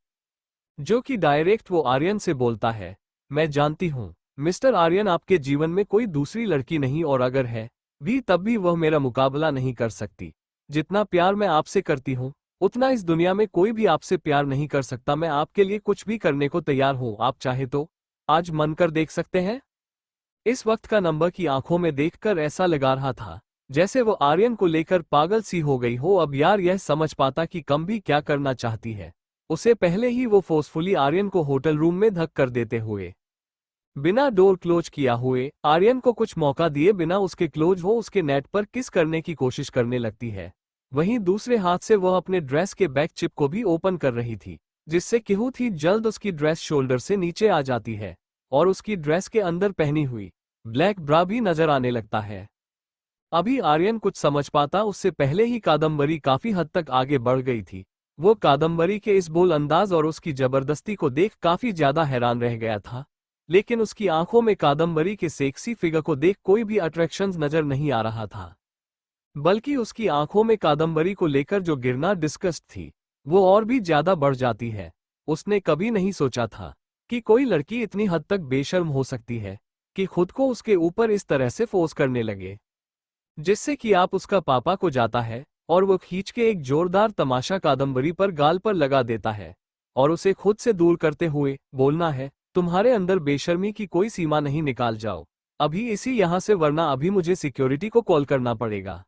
जो कि डायरेक्ट वो आर्यन से बोलता है, मैं जानती हूँ मिस्टर आर्यन, आपके जीवन में कोई दूसरी लड़की नहीं, और अगर है भी तब भी वह मेरा मुकाबला नहीं कर सकती। जितना प्यार मैं आपसे करती हूँ, उतना इस दुनिया में कोई भी आपसे प्यार नहीं कर सकता। मैं आपके लिए कुछ भी करने को तैयार हूँ, आप चाहे तो आज मन कर देख सकते हैं। इस वक्त का नंबर की आंखों में देखकर ऐसा लगा रहा था जैसे वो आर्यन को लेकर पागल सी हो गई हो। अब यार यह समझ पाता कि कम भी क्या करना चाहती है, उसे पहले ही वो फोर्सफुली आर्यन को होटल रूम में धक कर देते हुए, बिना डोर क्लोज किया हुए, आर्यन को कुछ मौका दिए बिना उसके क्लोज हो उसके नेट पर किस करने की कोशिश करने लगती है। वहीं दूसरे हाथ से वह अपने ड्रेस के बैक चिप को भी ओपन कर रही थी, जिससे बहुत ही जल्द उसकी ड्रेस शोल्डर से नीचे आ जाती है और उसकी ड्रेस के अंदर पहनी हुई ब्लैक ब्रा भी नजर आने लगता है। अभी आर्यन कुछ समझ पाता उससे पहले ही कादम्बरी काफी हद तक आगे बढ़ गई थी। वो कादम्बरी के इस बोल अंदाज और उसकी जबरदस्ती को देख काफी ज्यादा हैरान रह गया था, लेकिन उसकी आंखों में कादम्बरी के सेक्सी फिगर को देख कोई भी अट्रैक्शंस नजर नहीं आ रहा था, बल्कि उसकी आंखों में कादम्बरी को लेकर जो गिरना डिस्कस्ट थी वो और भी ज्यादा बढ़ जाती है। उसने कभी नहीं सोचा था कि कोई लड़की इतनी हद तक बेशर्म हो सकती है कि खुद को उसके ऊपर इस तरह से फोर्स करने लगे, जिससे कि आप उसका पापा को जाता है और वो खींच के एक जोरदार तमाशा कादम्बरी पर गाल पर लगा देता है और उसे खुद से दूर करते हुए बोलना है, तुम्हारे अंदर बेशर्मी की कोई सीमा नहीं, निकाल जाओ अभी इसी यहां से, वरना अभी मुझे सिक्योरिटी को कॉल करना पड़ेगा।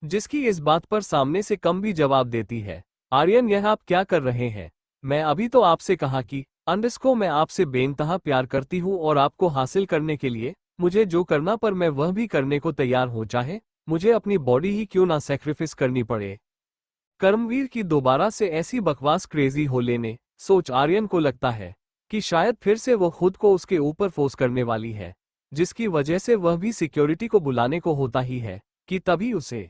जिसकी इस बात पर सामने से कम भी जवाब देती है, आर्यन यह आप क्या कर रहे हैं? मैं अभी तो आपसे कहा कि अंडरस्को मैं आपसे बेइंतहा प्यार करती हूँ और आपको हासिल करने के लिए मुझे जो करना पर मैं वह भी करने को तैयार हूँ, चाहे मुझे अपनी बॉडी ही क्यों ना सैक्रिफिस करनी पड़े। कर्मवीर की दोबारा से ऐसी बकवास क्रेजी हो लेने सोच आर्यन को लगता है कि शायद फिर से वो खुद को उसके ऊपर फोर्स करने वाली है, जिसकी वजह से वह भी सिक्योरिटी को बुलाने को होता ही है कि तभी उसे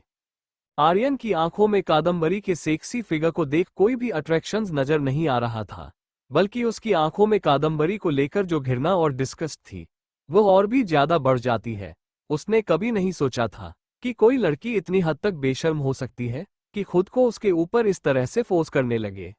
आर्यन की आंखों में कादम्बरी के सेक्सी फिगर को देख कोई भी अट्रैक्शंस नजर नहीं आ रहा था, बल्कि उसकी आंखों में कादम्बरी को लेकर जो घृणा और डिस्गस्ट थी वो और भी ज्यादा बढ़ जाती है। उसने कभी नहीं सोचा था कि कोई लड़की इतनी हद तक बेशर्म हो सकती है कि खुद को उसके ऊपर इस तरह से फोर्स करने लगे,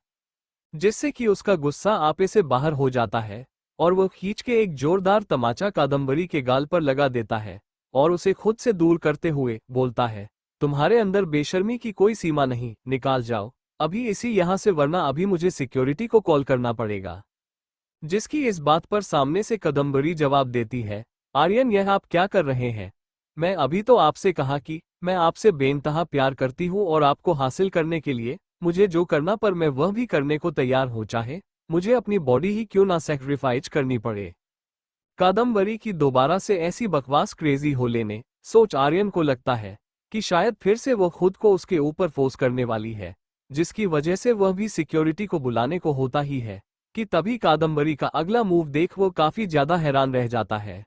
जिससे कि उसका गुस्सा आपे से बाहर हो जाता है और वो खींच के एक जोरदार तमाचा कादम्बरी के गाल पर लगा देता है और उसे खुद से दूर करते हुए बोलता है, तुम्हारे अंदर बेशर्मी की कोई सीमा नहीं, निकाल जाओ अभी इसी यहां से, वरना अभी मुझे सिक्योरिटी को कॉल करना पड़ेगा। जिसकी इस बात पर सामने से कादम्बरी जवाब देती है, आर्यन यह आप क्या कर रहे हैं? मैं अभी तो आपसे कहा कि मैं आपसे बेइंतहा प्यार करती हूँ और आपको हासिल करने के लिए मुझे जो करना पर मैं वह भी करने को तैयार हूँ, चाहे मुझे अपनी बॉडी ही क्यों ना सैक्रिफाइस करनी पड़े। कादम्बरी की दोबारा से ऐसी बकवास क्रेजी हो लेने सोच आर्यन को लगता है कि शायद फिर से वो खुद को उसके ऊपर फोर्स करने वाली है, जिसकी वजह से वह भी सिक्योरिटी को बुलाने को होता ही है कि तभी कादम्बरी का अगला मूव देख वो काफी ज्यादा हैरान रह जाता है,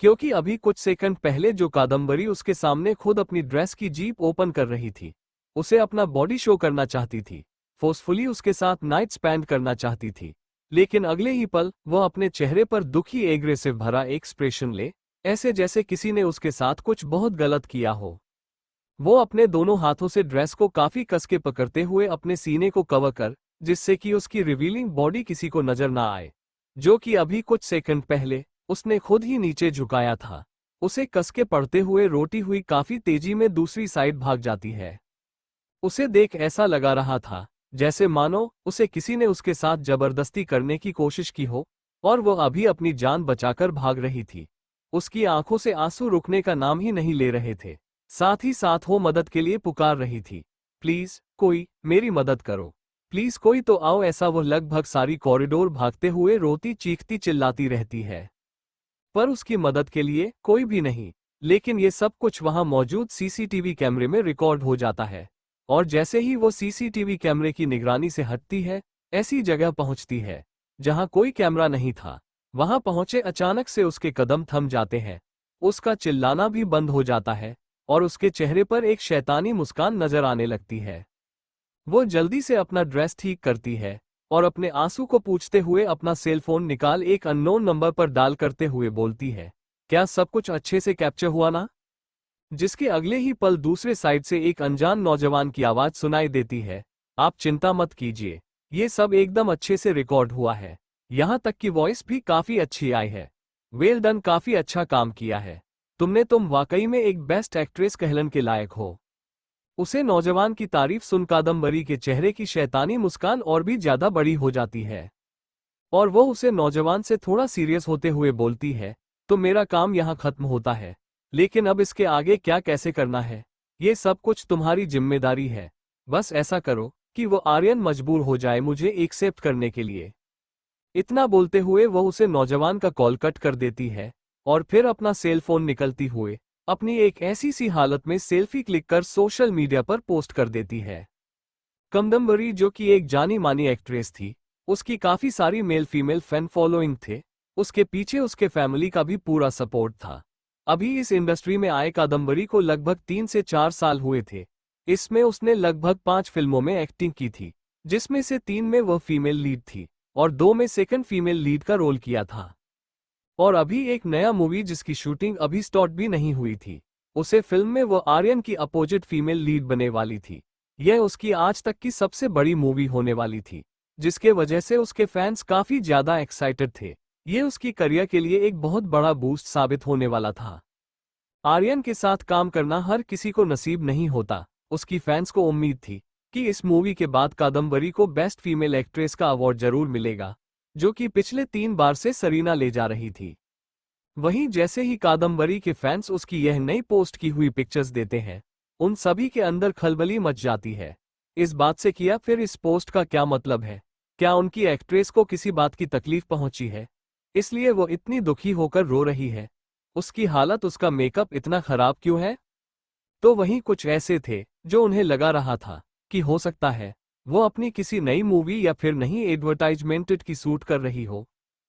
क्योंकि अभी कुछ सेकंड पहले जो कादम्बरी उसके सामने खुद अपनी ड्रेस की जीप ओपन कर रही थी, उसे अपना बॉडी शो करना चाहती थी, फोर्सफुली उसके साथ नाइट स्पेंड करना चाहती थी। लेकिन अगले ही पल वह अपने चेहरे पर दुखी एग्रेसिव भरा एक्सप्रेशन ले, ऐसे जैसे किसी ने उसके साथ कुछ बहुत गलत किया हो। वो अपने दोनों हाथों से ड्रेस को काफी कस के पकड़ते हुए अपने सीने को कवर कर, जिससे कि उसकी रिवीलिंग बॉडी किसी को नजर ना आए, जो कि अभी कुछ सेकंड पहले उसने खुद ही नीचे झुकाया था। उसे कस के पड़ते हुए रोटी हुई काफी तेजी में दूसरी साइड भाग जाती है। उसे देख ऐसा लगा रहा था जैसे मानो उसे किसी ने उसके साथ जबरदस्ती करने की कोशिश की हो, और वह अभी अपनी जान बचाकर भाग रही थी। उसकी आंखों से आंसू रुकने का नाम ही नहीं ले रहे थे। साथ ही साथ वो मदद के लिए पुकार रही थी, प्लीज कोई मेरी मदद करो, प्लीज कोई तो आओ। ऐसा वह लगभग सारी कॉरिडोर भागते हुए रोती चीखती चिल्लाती रहती है, पर उसकी मदद के लिए कोई भी नहीं। लेकिन ये सब कुछ वहां मौजूद सीसीटीवी कैमरे में रिकॉर्ड हो जाता है, और जैसे ही वो सीसीटीवी कैमरे की निगरानी से हटती है, ऐसी जगह पहुंचती है जहां कोई कैमरा नहीं था। वहां पहुंचे अचानक से उसके कदम थम जाते हैं, उसका चिल्लाना भी बंद हो जाता है, और उसके चेहरे पर एक शैतानी मुस्कान नजर आने लगती है। वो जल्दी से अपना ड्रेस ठीक करती है और अपने आंसू को पूछते हुए अपना सेल फोन निकाल एक अननोन नंबर पर डायल करते हुए बोलती है, क्या सब कुछ अच्छे से कैप्चर हुआ ना? जिसके अगले ही पल दूसरे साइड से एक अनजान नौजवान की आवाज सुनाई देती है, आप चिंता मत कीजिए, ये सब एकदम अच्छे से रिकॉर्ड हुआ है, यहाँ तक कि वॉइस भी काफी अच्छी आई है। वेल डन, काफी अच्छा काम किया है तुम वाकई में एक बेस्ट एक्ट्रेस कहलन के लायक हो। उसे नौजवान की तारीफ सुन कादम्बरी के चेहरे की शैतानी मुस्कान और भी ज्यादा बड़ी हो जाती है, और वो उसे नौजवान से थोड़ा सीरियस होते हुए बोलती है, तो मेरा काम यहाँ खत्म होता है, लेकिन अब इसके आगे क्या कैसे करना है, ये सब कुछ तुम्हारी जिम्मेदारी है। बस ऐसा करो कि वो आर्यन मजबूर हो जाए मुझे एक्सेप्ट करने के लिए। इतना बोलते हुए वह उसे नौजवान का कॉल कट कर देती है, और फिर अपना सेल फोन निकलती हुए अपनी एक ऐसी सी हालत में सेल्फी क्लिक कर सोशल मीडिया पर पोस्ट कर देती है। कादम्बरी, जो कि एक जानी मानी एक्ट्रेस थी, उसकी काफी सारी मेल फीमेल फैन फॉलोइंग थे, उसके पीछे उसके फैमिली का भी पूरा सपोर्ट था। अभी इस इंडस्ट्री में आए कादम्बरी को लगभग 3 से 4 साल हुए थे। इसमें उसने लगभग 5 फिल्मों में एक्टिंग की थी, जिसमें से 3 में वह फीमेल लीड थी और 2 में सेकंड फीमेल लीड का रोल किया था। और अभी एक नया मूवी जिसकी शूटिंग अभी स्टार्ट भी नहीं हुई थी, उसे फिल्म में वह आर्यन की अपोजिट फीमेल लीड बने वाली थी। यह उसकी आज तक की सबसे बड़ी मूवी होने वाली थी, जिसके वजह से उसके फैंस काफी ज्यादा एक्साइटेड थे। ये उसकी करियर के लिए एक बहुत बड़ा बूस्ट साबित होने वाला था। आर्यन के साथ काम करना हर किसी को नसीब नहीं होता। उसकी फैंस को उम्मीद थी कि इस मूवी के बाद कादम्बरी को बेस्ट फीमेल एक्ट्रेस का अवार्ड जरूर मिलेगा, जो कि पिछले 3 बार से सरीना ले जा रही थी। वहीं जैसे ही कादम्बरी के फैंस उसकी यह नई पोस्ट की हुई पिक्चर्स देते हैं, उन सभी के अंदर खलबली मच जाती है। इस बात से किया फिर इस पोस्ट का क्या मतलब है? क्या उनकी एक्ट्रेस को किसी बात की तकलीफ पहुंची है, इसलिए वो इतनी दुखी होकर रो रही है? उसकी हालत, उसका मेकअप इतना खराब क्यों है? तो वहीं कुछ ऐसे थे जो उन्हें लगा रहा था कि हो सकता है वो अपनी किसी नई मूवी या फिर नई एडवर्टाइजमेंट की शूट कर रही हो,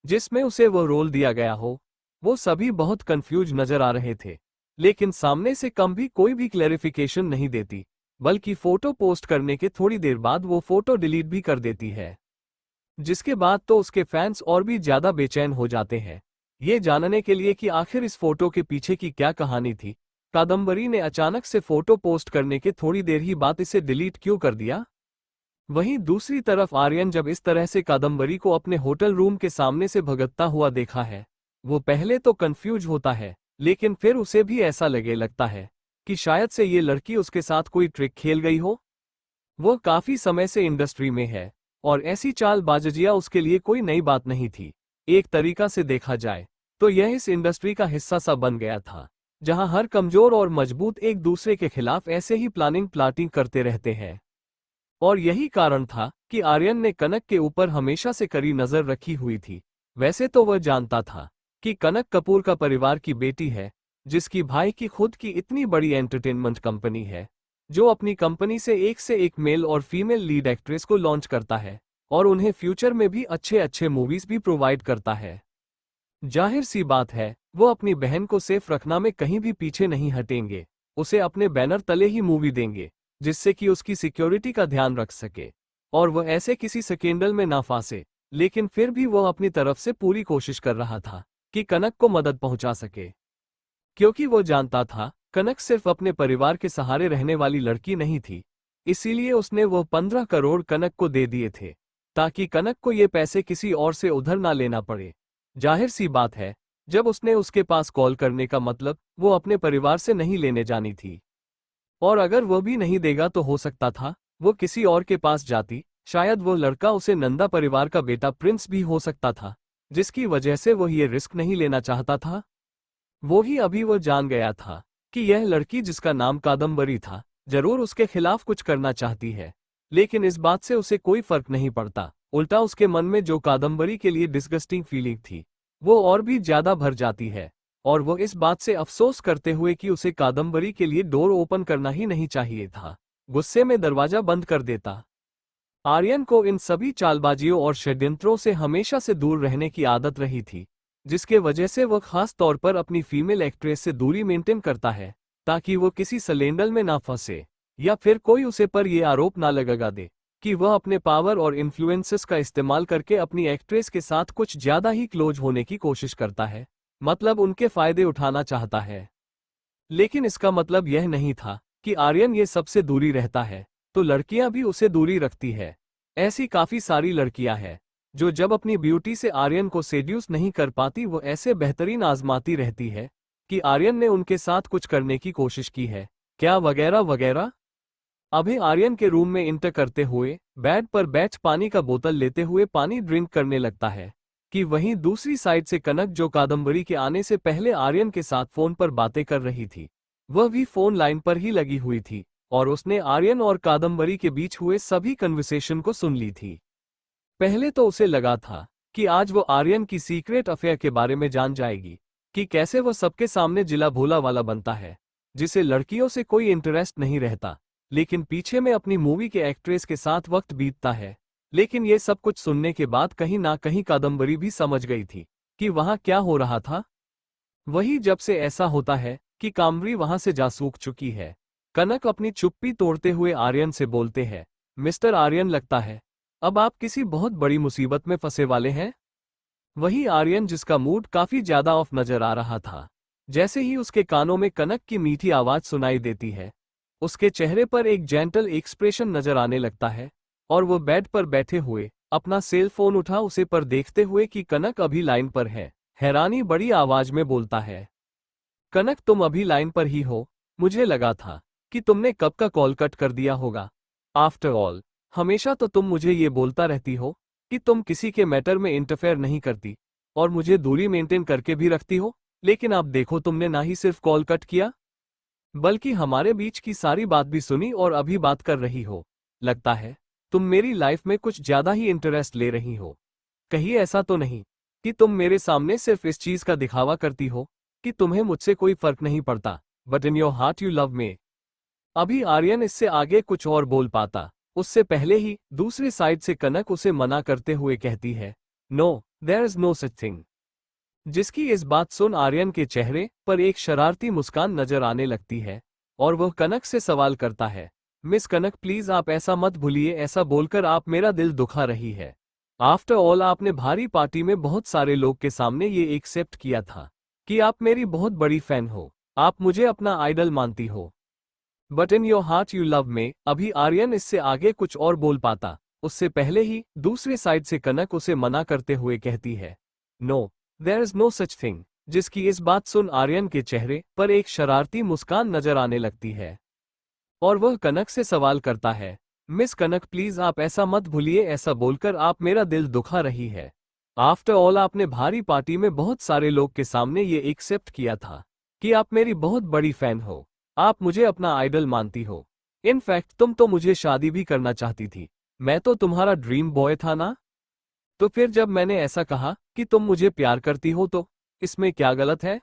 जिसमें उसे वो रोल दिया गया हो। वो सभी बहुत कंफ्यूज नजर आ रहे थे, लेकिन सामने से कम भी कोई भी क्लैरिफिकेशन नहीं देती, बल्कि फोटो पोस्ट करने के थोड़ी देर बाद वो फोटो डिलीट भी कर देती है। जिसके बाद तो उसके फैंस और भी ज्यादा बेचैन हो जाते हैं, ये जानने के लिए कि आखिर इस फोटो के पीछे की क्या कहानी थी। कादम्बरी ने अचानक से फोटो पोस्ट करने के थोड़ी देर ही बाद इसे डिलीट क्यों कर दिया? वहीं दूसरी तरफ आर्यन जब इस तरह से कादम्बरी को अपने होटल रूम के सामने से भगतता हुआ देखा है, वो पहले तो कंफ्यूज होता है, लेकिन फिर उसे भी ऐसा लगता है कि शायद से ये लड़की उसके साथ कोई ट्रिक खेल गई हो। वो काफी समय से इंडस्ट्री में है, और ऐसी चालबाजियां उसके लिए कोई नई बात नहीं थी। एक तरीका से देखा जाए तो यह इस इंडस्ट्री का हिस्सा सा बन गया था, जहां हर कमजोर और मजबूत एक दूसरे के खिलाफ ऐसे ही प्लाटिंग करते रहते हैं। और यही कारण था कि आर्यन ने कनक के ऊपर हमेशा से कड़ी नजर रखी हुई थी। वैसे तो वह जानता था कि कनक कपूर का परिवार की बेटी है, जिसकी भाई की खुद की इतनी बड़ी एंटरटेनमेंट कंपनी है, जो अपनी कंपनी से एक मेल और फीमेल लीड एक्ट्रेस को लॉन्च करता है, और उन्हें फ्यूचर में भी अच्छे अच्छे मूवीज भी प्रोवाइड करता है। जाहिर सी बात है, वो अपनी बहन को सेफ रखना में कहीं भी पीछे नहीं हटेंगे। उसे अपने बैनर तले ही मूवी देंगे, जिससे कि उसकी सिक्योरिटी का ध्यान रख सके। और वह ऐसे किसी स्कैंडल में ना फंसे। लेकिन फिर भी वह अपनी तरफ से पूरी कोशिश कर रहा था कि कनक को मदद पहुंचा सके, क्योंकि वो जानता था कनक सिर्फ अपने परिवार के सहारे रहने वाली लड़की नहीं थी। इसीलिए उसने वो 15 करोड़ कनक को दे दिए थे, ताकि कनक को ये पैसे किसी और से उधार ना लेना पड़े। जाहिर सी बात है, जब उसने उसके पास कॉल करने का मतलब वो अपने परिवार से नहीं लेने जानी थी। और अगर वो भी नहीं देगा तो हो सकता था वो किसी और के पास जाती। शायद वो लड़का उसे नंदा परिवार का बेटा प्रिंस भी हो सकता था, जिसकी वजह से वो ये रिस्क नहीं लेना चाहता था। वो ही अभी वो जान गया था कि यह लड़की जिसका नाम कादम्बरी था जरूर उसके खिलाफ कुछ करना चाहती है। लेकिन इस बात से उसे कोई फर्क नहीं पड़ता, उल्टा उसके मन में जो कादम्बरी के लिए डिस्गस्टिंग फीलिंग थी वो और भी ज्यादा भर जाती है। और वो इस बात से अफसोस करते हुए कि उसे कादम्बरी के लिए डोर ओपन करना ही नहीं चाहिए था, गुस्से में दरवाजा बंद कर देता। आर्यन को इन सभी चालबाजियों और षड्यंत्रों से हमेशा से दूर रहने की आदत रही थी, जिसके वजह से वह खास तौर पर अपनी फीमेल एक्ट्रेस से दूरी मेंटेन करता है, ताकि वो किसी स्कैंडल में ना फंसे या फिर कोई उसे पर यह आरोप ना लगा दे कि वह अपने पावर और इन्फ्लुएंसेस का इस्तेमाल करके अपनी एक्ट्रेस के साथ कुछ ज्यादा ही क्लोज होने की कोशिश करता है, मतलब उनके फायदे उठाना चाहता है। लेकिन इसका मतलब यह नहीं था कि आर्यन ये सबसे दूरी रहता है तो लड़कियां भी उसे दूरी रखती है। ऐसी काफी सारी लड़कियां हैं जो जब अपनी ब्यूटी से आर्यन को सेड्यूस नहीं कर पाती वो ऐसे बेहतरीन आजमाती रहती है कि आर्यन ने उनके साथ कुछ करने की कोशिश की है क्या, वगैरह वगैरह। अभी आर्यन के रूम में इंटर करते हुए बेड पर बैठ पानी का बोतल लेते हुए पानी ड्रिंक करने लगता है कि वहीं दूसरी साइड से कनक, जो कादम्बरी के आने से पहले आर्यन के साथ फोन पर बातें कर रही थी, वह भी फोन लाइन पर ही लगी हुई थी और उसने आर्यन और कादम्बरी के बीच हुए सभी कन्वर्सेशन को सुन ली थी। पहले तो उसे लगा था कि आज वो आर्यन की सीक्रेट अफेयर के बारे में जान जाएगी कि कैसे वह सबके सामने जिला भोला वाला बनता है जिसे लड़कियों से कोई इंटरेस्ट नहीं रहता, लेकिन पीछे में अपनी मूवी के एक्ट्रेस के साथ वक्त बीतता है। लेकिन ये सब कुछ सुनने के बाद कहीं ना कहीं कादम्बरी भी समझ गई थी कि वहां क्या हो रहा था। वही जब से ऐसा होता है कि कामरी वहां से जा सूख चुकी है। कनक अपनी चुप्पी तोड़ते हुए आर्यन से बोलते हैं, मिस्टर आर्यन, लगता है अब आप किसी बहुत बड़ी मुसीबत में फंसे वाले हैं। वही आर्यन, जिसका मूड काफी ज्यादा ऑफ नजर आ रहा था, जैसे ही उसके कानों में कनक की मीठी आवाज सुनाई देती है उसके चेहरे पर एक जेंटल एक्सप्रेशन नजर आने लगता है और वो बेड पर बैठे हुए अपना सेल फोन उठा उसे पर देखते हुए कि कनक अभी लाइन पर है, हैरानी बड़ी आवाज में बोलता है, कनक तुम अभी लाइन पर ही हो? मुझे लगा था कि तुमने कब का कॉल कट कर दिया होगा। आफ्टर ऑल हमेशा तो तुम मुझे ये बोलता रहती हो कि तुम किसी के मैटर में इंटरफेयर नहीं करती और मुझे दूरी मेंटेन करके भी रखती हो, लेकिन अब देखो तुमने ना ही सिर्फ कॉल कट किया बल्कि हमारे बीच की सारी बात भी सुनी और अभी बात कर रही हो। लगता है तुम मेरी लाइफ में कुछ ज्यादा ही इंटरेस्ट ले रही हो। कहीं ऐसा तो नहीं कि तुम मेरे सामने सिर्फ इस चीज का दिखावा करती हो कि तुम्हें मुझसे कोई फर्क नहीं पड़ता, but in your heart you love me. अभी आर्यन इससे आगे कुछ और बोल पाता उससे पहले ही दूसरी साइड से कनक उसे मना करते हुए कहती है, no there is no such thing. जिसकी इस बात सुन आर्यन के चेहरे पर एक शरारती मुस्कान नजर आने लगती है और वह कनक से सवाल करता है, मिस कनक प्लीज आप ऐसा मत भूलिए, ऐसा बोलकर आप मेरा दिल दुखा रही है। आफ्टर ऑल आपने भारी पार्टी में बहुत सारे लोग के सामने ये एक्सेप्ट किया था कि आप मेरी बहुत बड़ी फैन हो, आप मुझे अपना आइडल मानती हो, but in your heart you love me. अभी आर्यन इससे आगे कुछ और बोल पाता उससे पहले ही दूसरी साइड से कनक उसे मना करते हुए कहती है, no there is no such thing. जिसकी इस बात सुन आर्यन के चेहरे पर एक शरारती मुस्कान नजर आने लगती है और वह कनक से सवाल करता है, मिस कनक प्लीज आप ऐसा मत भूलिए, ऐसा बोलकर आप मेरा दिल दुखा रही है। आफ्टर ऑल आपने भारी पार्टी में बहुत सारे लोग के सामने ये एक्सेप्ट किया था कि आप मेरी बहुत बड़ी फैन हो, आप मुझे अपना आइडल मानती हो। इनफैक्ट तुम तो मुझे शादी भी करना चाहती थी, मैं तो तुम्हारा ड्रीम बॉय था ना। तो फिर जब मैंने ऐसा कहा कि तुम मुझे प्यार करती हो तो इसमें क्या गलत है।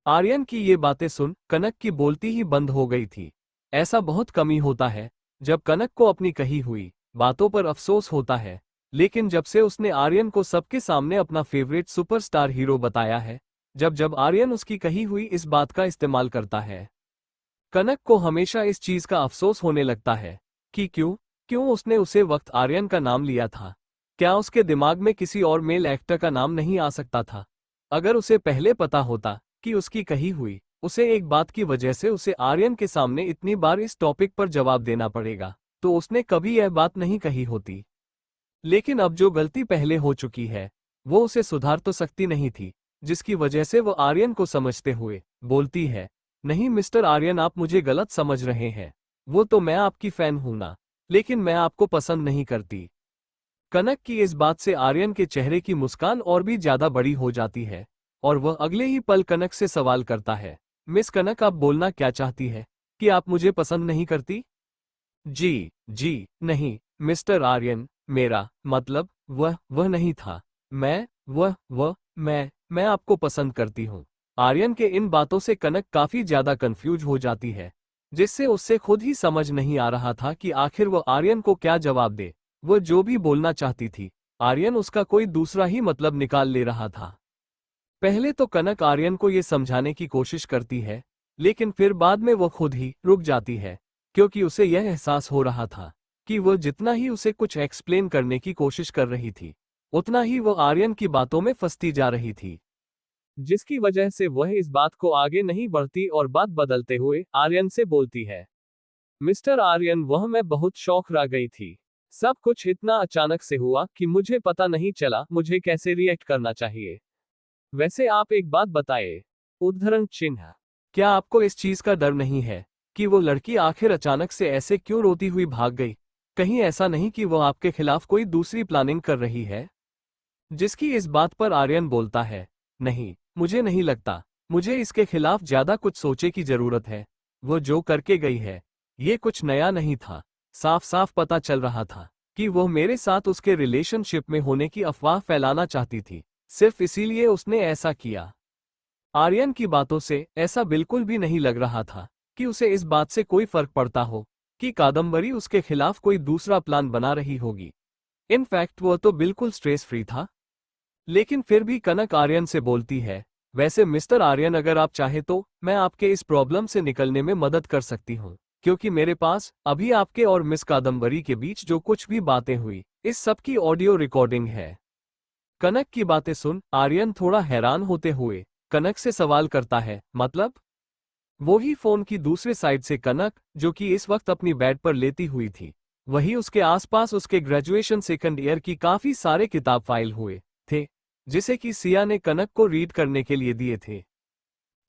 आर्यन की ये बातें सुन कनक की बोलती ही बंद हो गई थी। ऐसा बहुत कम ही होता है जब कनक को अपनी कही हुई बातों पर अफसोस होता है, लेकिन जब से उसने आर्यन को सबके सामने अपना फेवरेट सुपरस्टार हीरो बताया है, जब जब आर्यन उसकी कही हुई इस बात का इस्तेमाल करता है, कनक को हमेशा इस चीज का अफसोस होने लगता है कि क्यों क्यों उसने उसे वक्त आर्यन का नाम लिया था? क्या उसके दिमाग में किसी और मेल एक्टर का नाम नहीं आ सकता था? अगर उसे पहले पता होता कि उसकी कही हुई उसे एक बात की वजह से उसे आर्यन के सामने इतनी बार इस टॉपिक पर जवाब देना पड़ेगा, तो उसने कभी यह बात नहीं कही होती। लेकिन अब जो गलती पहले हो चुकी है, वो उसे सुधार तो सकती नहीं थी, जिसकी वजह से वो आर्यन को समझते हुए बोलती है, नहीं मिस्टर आर्यन, आप मुझे गलत समझ रहे हैं। वो तो मैं आपकी फैन हूं ना, लेकिन मैं आपको पसंद नहीं करती। कनक की इस बात से आर्यन के चेहरे की मुस्कान और भी ज्यादा बड़ी हो जाती है, और वह अगले ही पल कनक से सवाल करता है, मिस कनक, आप बोलना क्या चाहती है? कि आप मुझे पसंद नहीं करती? जी नहीं मिस्टर आर्यन, मेरा मतलब वह नहीं था। मैं आपको पसंद करती हूँ। आर्यन के इन बातों से कनक काफी ज्यादा कंफ्यूज हो जाती है, जिससे उससे खुद ही समझ नहीं आ रहा था कि आखिर वो आर्यन को क्या जवाब दे। वो जो भी बोलना चाहती थी, आर्यन उसका कोई दूसरा ही मतलब निकाल ले रहा था। पहले तो कनक आर्यन को ये समझाने की कोशिश करती है, लेकिन फिर बाद में वो खुद ही रुक जाती है, क्योंकि उसे यह एहसास हो रहा था कि वो जितना ही उसे कुछ एक्सप्लेन करने की कोशिश कर रही थी, उतना ही वो आर्यन की बातों में फंसती जा रही थी, जिसकी वजह से वह इस बात को आगे नहीं बढ़ती और बात बदलते हुए आर्यन से बोलती है, मिस्टर आर्यन, वह मैं बहुत शौक रह गई थी। सब कुछ इतना अचानक से हुआ कि मुझे पता नहीं चला मुझे कैसे रिएक्ट करना चाहिए। वैसे आप एक बात बताइए, उद्धरण चिन्ह, क्या आपको इस चीज का डर नहीं है कि वो लड़की आखिर अचानक से ऐसे क्यों रोती हुई भाग गई? कहीं ऐसा नहीं कि वो आपके खिलाफ कोई दूसरी प्लानिंग कर रही है? जिसकी इस बात पर आर्यन बोलता है, नहीं, मुझे नहीं लगता। मुझे इसके खिलाफ ज्यादा कुछ सोचे की जरूरत है। वो जो करके गई है, ये कुछ नया नहीं था। साफ साफ पता चल रहा था कि वो मेरे साथ उसके रिलेशनशिप में होने की अफवाह फैलाना चाहती थी। सिर्फ इसीलिए उसने ऐसा किया। आर्यन की बातों से ऐसा बिल्कुल भी नहीं लग रहा था कि उसे इस बात से कोई फर्क पड़ता हो कि कादम्बरी उसके खिलाफ कोई दूसरा प्लान बना रही होगी। इनफैक्ट वो तो बिल्कुल स्ट्रेस फ्री था। लेकिन फिर भी कनक आर्यन से बोलती है, वैसे मिस्टर आर्यन, अगर आप चाहे तो मैं आपके इस प्रॉब्लम से निकलने में मदद कर सकती हूँ, क्योंकि मेरे पास अभी आपके और मिस कादम्बरी के बीच जो कुछ भी बातें हुई, इस सब की ऑडियो रिकॉर्डिंग है। कनक की बातें सुन आर्यन थोड़ा हैरान होते हुए कनक से सवाल करता है, मतलब? वो ही फोन की दूसरे साइड से कनक, जो कि इस वक्त अपनी बेड पर लेटी हुई थी, वही उसके आसपास उसके ग्रेजुएशन सेकंड ईयर की काफी सारे किताब फाइल हुए थे, जिसे कि सिया ने कनक को रीड करने के लिए दिए थे,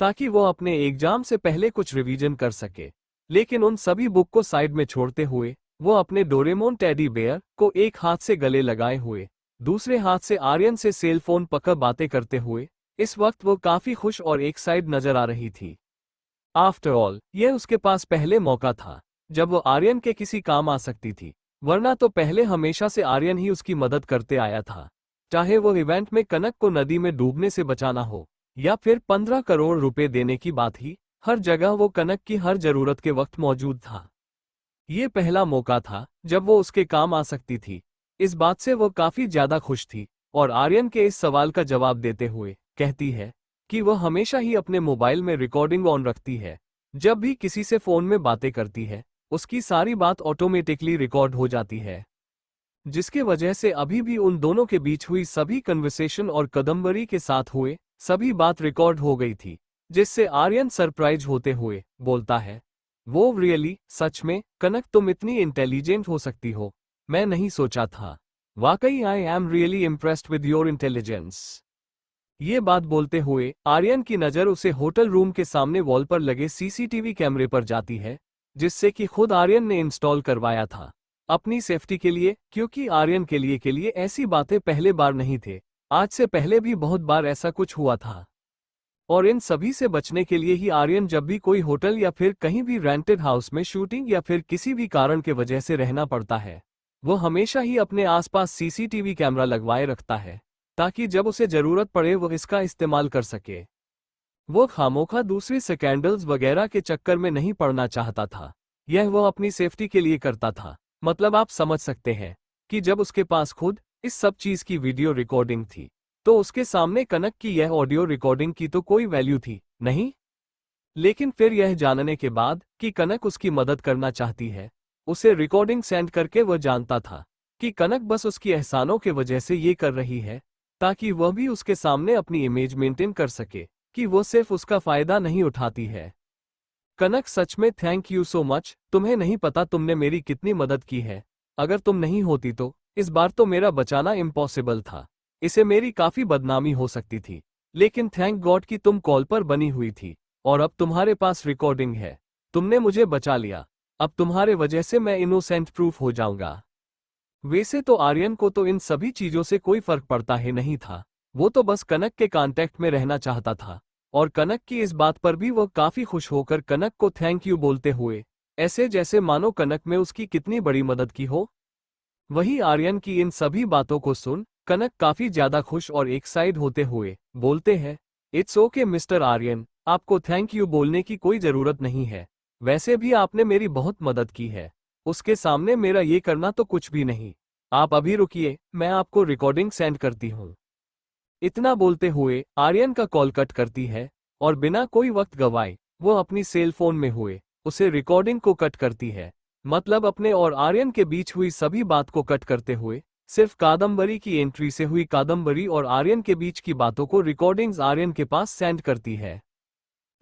ताकि वो अपने एग्जाम से पहले कुछ रिवीजन कर सके। लेकिन उन सभी बुक को साइड में छोड़ते हुए वो अपने डोरेमोन टेडी बेयर को एक हाथ से गले लगाए हुए, दूसरे हाथ से आर्यन से सेल फोन पकड़ बातें करते हुए, इस वक्त वो काफी खुश और एक्साइटेड नजर आ रही थी। आफ्टर ऑल, यह उसके पास पहले मौका था जब वो आर्यन के किसी काम आ सकती थी, वरना तो पहले हमेशा से आर्यन ही उसकी मदद करते आया था। चाहे वो इवेंट में कनक को नदी में डूबने से बचाना हो, या फिर 15 करोड़ रुपए देने की बात ही, हर जगह वो कनक की हर जरूरत के वक्त मौजूद था। ये पहला मौका था जब वो उसके काम आ सकती थी। इस बात से वो काफी ज्यादा खुश थी, और आर्यन के इस सवाल का जवाब देते हुए कहती है कि वह हमेशा ही अपने मोबाइल में रिकॉर्डिंग ऑन रखती है। जब भी किसी से फोन में बातें करती है, उसकी सारी बात ऑटोमेटिकली रिकॉर्ड हो जाती है, जिसके वजह से अभी भी उन दोनों के बीच हुई सभी कन्वर्सेशन और कदम्बरी के साथ हुए सभी बात रिकॉर्ड हो गई थी। जिससे आर्यन सरप्राइज होते हुए बोलता है, वो रियली, सच में कनक, तुम इतनी इंटेलिजेंट हो सकती हो, मैं नहीं सोचा था। वाकई I am really impressed with your intelligence. ये बात बोलते हुए आर्यन की नज़र उसे होटल रूम के सामने वॉल पर लगे सीसीटीवी कैमरे पर जाती है, जिससे कि खुद आर्यन ने इंस्टॉल करवाया था अपनी सेफ्टी के लिए, क्योंकि आर्यन के लिए ऐसी बातें पहले बार नहीं थे। आज से पहले भी बहुत बार ऐसा कुछ हुआ था, और इन सभी से बचने के लिए ही आर्यन जब भी कोई होटल या फिर कहीं भी रेंटेड हाउस में शूटिंग या फिर किसी भी कारण के वजह से रहना पड़ता है, वो हमेशा ही अपने आसपास सीसीटीवी कैमरा लगवाए रखता है, ताकि जब उसे जरूरत पड़े वो इसका इस्तेमाल कर सके। वो खामोखा दूसरे स्कैंडल्स वगैरह के चक्कर में नहीं पड़ना चाहता था, यह वो अपनी सेफ्टी के लिए करता था। मतलब आप समझ सकते हैं कि जब उसके पास खुद इस सब चीज की वीडियो रिकॉर्डिंग थी, तो उसके सामने कनक की यह ऑडियो रिकॉर्डिंग की तो कोई वैल्यू थी नहीं। लेकिन फिर यह जानने के बाद कि कनक उसकी मदद करना चाहती है, उसे रिकॉर्डिंग सेंड करके वह जानता था कि कनक बस उसकी एहसानों के वजह से ये कर रही है, ताकि वह भी उसके सामने अपनी इमेज मेंटेन कर सके कि वो सिर्फ उसका फायदा नहीं उठाती है। कनक सच में थैंक यू सो मच, तुम्हें नहीं पता तुमने मेरी कितनी मदद की है। अगर तुम नहीं होती तो इस बार तो मेरा बचाना इम्पॉसिबल था। इसे मेरी काफी बदनामी हो सकती थी, लेकिन थैंक गॉड कि तुम कॉल पर बनी हुई थी और अब तुम्हारे पास रिकॉर्डिंग है। तुमने मुझे बचा लिया। अब तुम्हारे वजह से मैं इनोसेंट प्रूफ हो जाऊंगा। वैसे तो आर्यन को तो इन सभी चीजों से कोई फर्क पड़ता ही नहीं था। वो तो बस कनक के कांटेक्ट में रहना चाहता था और कनक की इस बात पर भी वह काफी खुश होकर कनक को थैंक यू बोलते हुए, ऐसे जैसे मानो कनक में उसकी कितनी बड़ी मदद की हो। वही आर्यन की इन सभी बातों को सुन कनक काफी ज्यादा खुश और एक्साइड होते हुए बोलते हैं, इट्स ओके मिस्टर आर्यन, आपको थैंक यू बोलने की कोई जरूरत नहीं है। वैसे भी आपने मेरी बहुत मदद की है, उसके सामने मेरा ये करना तो कुछ भी नहीं। आप अभी रुकिए, मैं आपको रिकॉर्डिंग सेंड करती हूँ। इतना बोलते हुए आर्यन का कॉल कट करती है और बिना कोई वक्त गवाए वो अपनी सेल फोन में हुए उसे रिकॉर्डिंग को कट करती है। मतलब अपने और आर्यन के बीच हुई सभी बात को कट करते हुए सिर्फ कादम्बरी की एंट्री से हुई कादम्बरी और आर्यन के बीच की बातों को रिकॉर्डिंग्स आर्यन के पास सेंड करती है,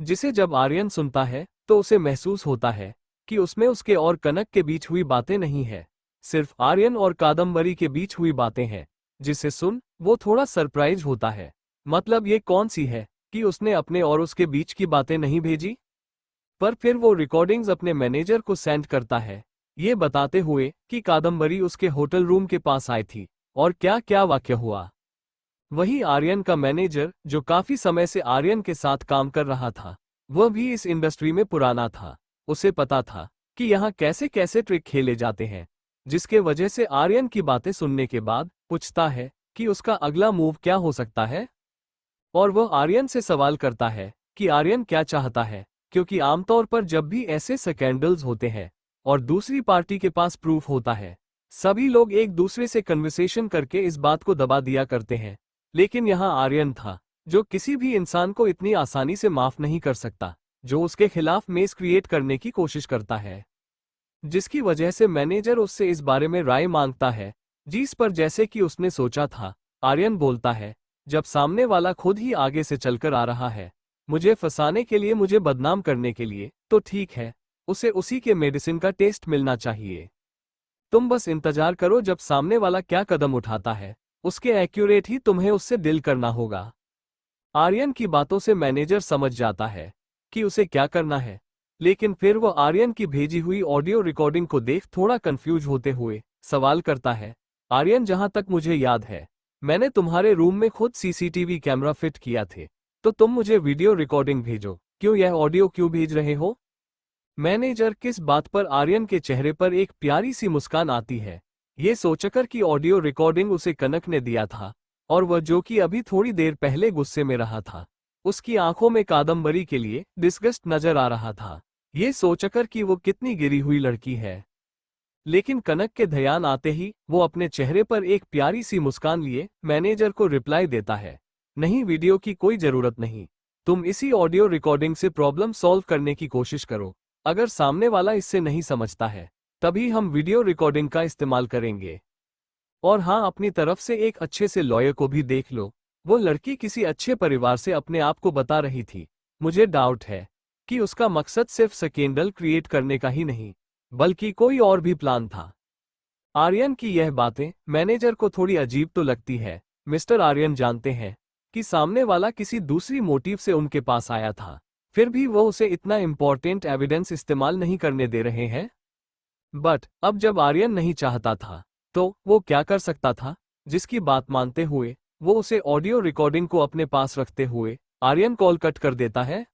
जिसे जब आर्यन सुनता है तो उसे महसूस होता है कि उसमें उसके और कनक के बीच हुई बातें नहीं है, सिर्फ आर्यन और कादम्बरी के बीच हुई बातें हैं। जिसे सुन वो थोड़ा सरप्राइज होता है। मतलब ये कौन सी है कि उसने अपने और उसके बीच की बातें नहीं भेजी। पर फिर वो रिकॉर्डिंग्स अपने मैनेजर को सेंड करता है, ये बताते हुए कि कादम्बरी उसके होटल रूम के पास आई थी और क्या क्या वाक्य हुआ। वही आर्यन का मैनेजर जो काफी समय से आर्यन के साथ काम कर रहा था, वह भी इस इंडस्ट्री में पुराना था। उसे पता था कि यहाँ कैसे कैसे ट्रिक खेले जाते हैं, जिसके वजह से आर्यन की बातें सुनने के बाद पूछता है कि उसका अगला मूव क्या हो सकता है। और वह आर्यन से सवाल करता है कि आर्यन क्या चाहता है, क्योंकि आमतौर पर जब भी ऐसे स्कैंडल्स होते हैं और दूसरी पार्टी के पास प्रूफ होता है, सभी लोग एक दूसरे से कन्वर्सेशन करके इस बात को दबा दिया करते हैं। लेकिन यहाँ आर्यन था जो किसी भी इंसान को इतनी आसानी से माफ नहीं कर सकता, जो उसके खिलाफ मेस क्रिएट करने की कोशिश करता है, जिसकी वजह से मैनेजर उससे इस बारे में राय मांगता है। जिस पर जैसे कि उसने सोचा था, आर्यन बोलता है, जब सामने वाला खुद ही आगे से चलकर आ रहा है मुझे फंसाने के लिए, मुझे बदनाम करने के लिए, तो ठीक है, उसे उसी के मेडिसिन का टेस्ट मिलना चाहिए। तुम बस इंतजार करो, जब सामने वाला क्या कदम उठाता है उसके एक्यूरेट ही तुम्हें उससे डील करना होगा। आर्यन की बातों से मैनेजर समझ जाता है कि उसे क्या करना है, लेकिन फिर वो आर्यन की भेजी हुई ऑडियो रिकॉर्डिंग को देख थोड़ा कंफ्यूज होते हुए सवाल करता है, आर्यन जहां तक मुझे याद है मैंने तुम्हारे रूम में खुद सीसीटीवी कैमरा फिट किया थे, तो तुम मुझे वीडियो रिकॉर्डिंग भेजो, क्यों यह ऑडियो क्यों भेज रहे हो। मैनेजर किस बात पर आर्यन के चेहरे पर एक प्यारी सी मुस्कान आती है, ये सोचकर कि ऑडियो रिकॉर्डिंग उसे कनक ने दिया था और वह जो कि अभी थोड़ी देर पहले गुस्से में रहा था, उसकी आंखों में कादम्बरी के लिए डिस्गस्ट नजर आ रहा था, ये सोचकर कि वो कितनी गिरी हुई लड़की है। लेकिन कनक के ध्यान आते ही वो अपने चेहरे पर एक प्यारी सी मुस्कान लिए मैनेजर को रिप्लाई देता है, नहीं वीडियो की कोई जरूरत नहीं, तुम इसी ऑडियो रिकॉर्डिंग से प्रॉब्लम सॉल्व करने की कोशिश करो। अगर सामने वाला इससे नहीं समझता है तभी हम वीडियो रिकॉर्डिंग का इस्तेमाल करेंगे। और हाँ, अपनी तरफ से एक अच्छे से लॉयर को भी देख लो। वो लड़की किसी अच्छे परिवार से अपने आप को बता रही थी। मुझे डाउट है कि उसका मकसद सिर्फ स्कैंडल क्रिएट करने का ही नहीं, बल्कि कोई और भी प्लान था। आर्यन की यह बातें मैनेजर को थोड़ी अजीब तो लगती है। मिस्टर आर्यन जानते हैं कि सामने वाला किसी दूसरी मोटिव से उनके पास आया था, फिर भी वो उसे इतना इंपॉर्टेंट एविडेंस इस्तेमाल नहीं करने दे रहे हैं। बट अब जब आर्यन नहीं चाहता था तो वो क्या कर सकता था, जिसकी बात मानते हुए वो उसे ऑडियो रिकॉर्डिंग को अपने पास रखते हुए आर्यन कॉल कट कर देता है।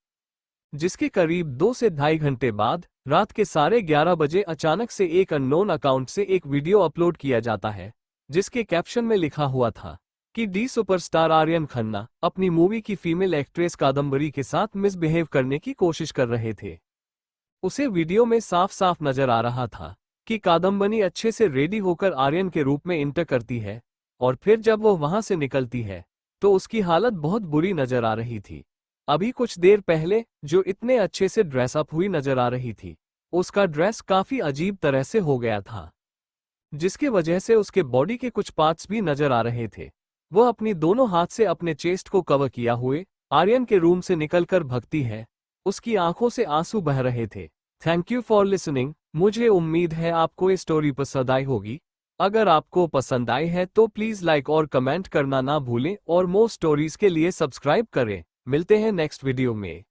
जिसके करीब 2 से ढाई घंटे बाद रात के 11:30 बजे अचानक से एक अननोन अकाउंट से एक वीडियो अपलोड किया जाता है, जिसके कैप्शन में लिखा हुआ था कि डी सुपरस्टार आर्यन खन्ना अपनी मूवी की फीमेल एक्ट्रेस कादम्बरी के साथ मिसबिहेव करने की कोशिश कर रहे थे। उसे वीडियो में साफ साफ नजर आ रहा था कि कादम्बरी अच्छे से रेडी होकर आर्यन के रूप में इंटर करती है और फिर जब वो वहां से निकलती है तो उसकी हालत बहुत बुरी नजर आ रही थी। अभी कुछ देर पहले जो इतने अच्छे से ड्रेसअप हुई नजर आ रही थी, उसका ड्रेस काफी अजीब तरह से हो गया था, जिसके वजह से उसके बॉडी के कुछ पार्ट्स भी नजर आ रहे थे। वह अपनी दोनों हाथ से अपने चेस्ट को कवर किया हुए आर्यन के रूम से निकलकर भगती है। उसकी आंखों से आंसू बह रहे थे। Thank you for listening. मुझे उम्मीद है आपको ये स्टोरी पसंद आई होगी। अगर आपको पसंद आई है तो प्लीज लाइक और कमेंट करना ना भूलें और मोर स्टोरीज के लिए सब्सक्राइब करें। मिलते हैं नेक्स्ट वीडियो में।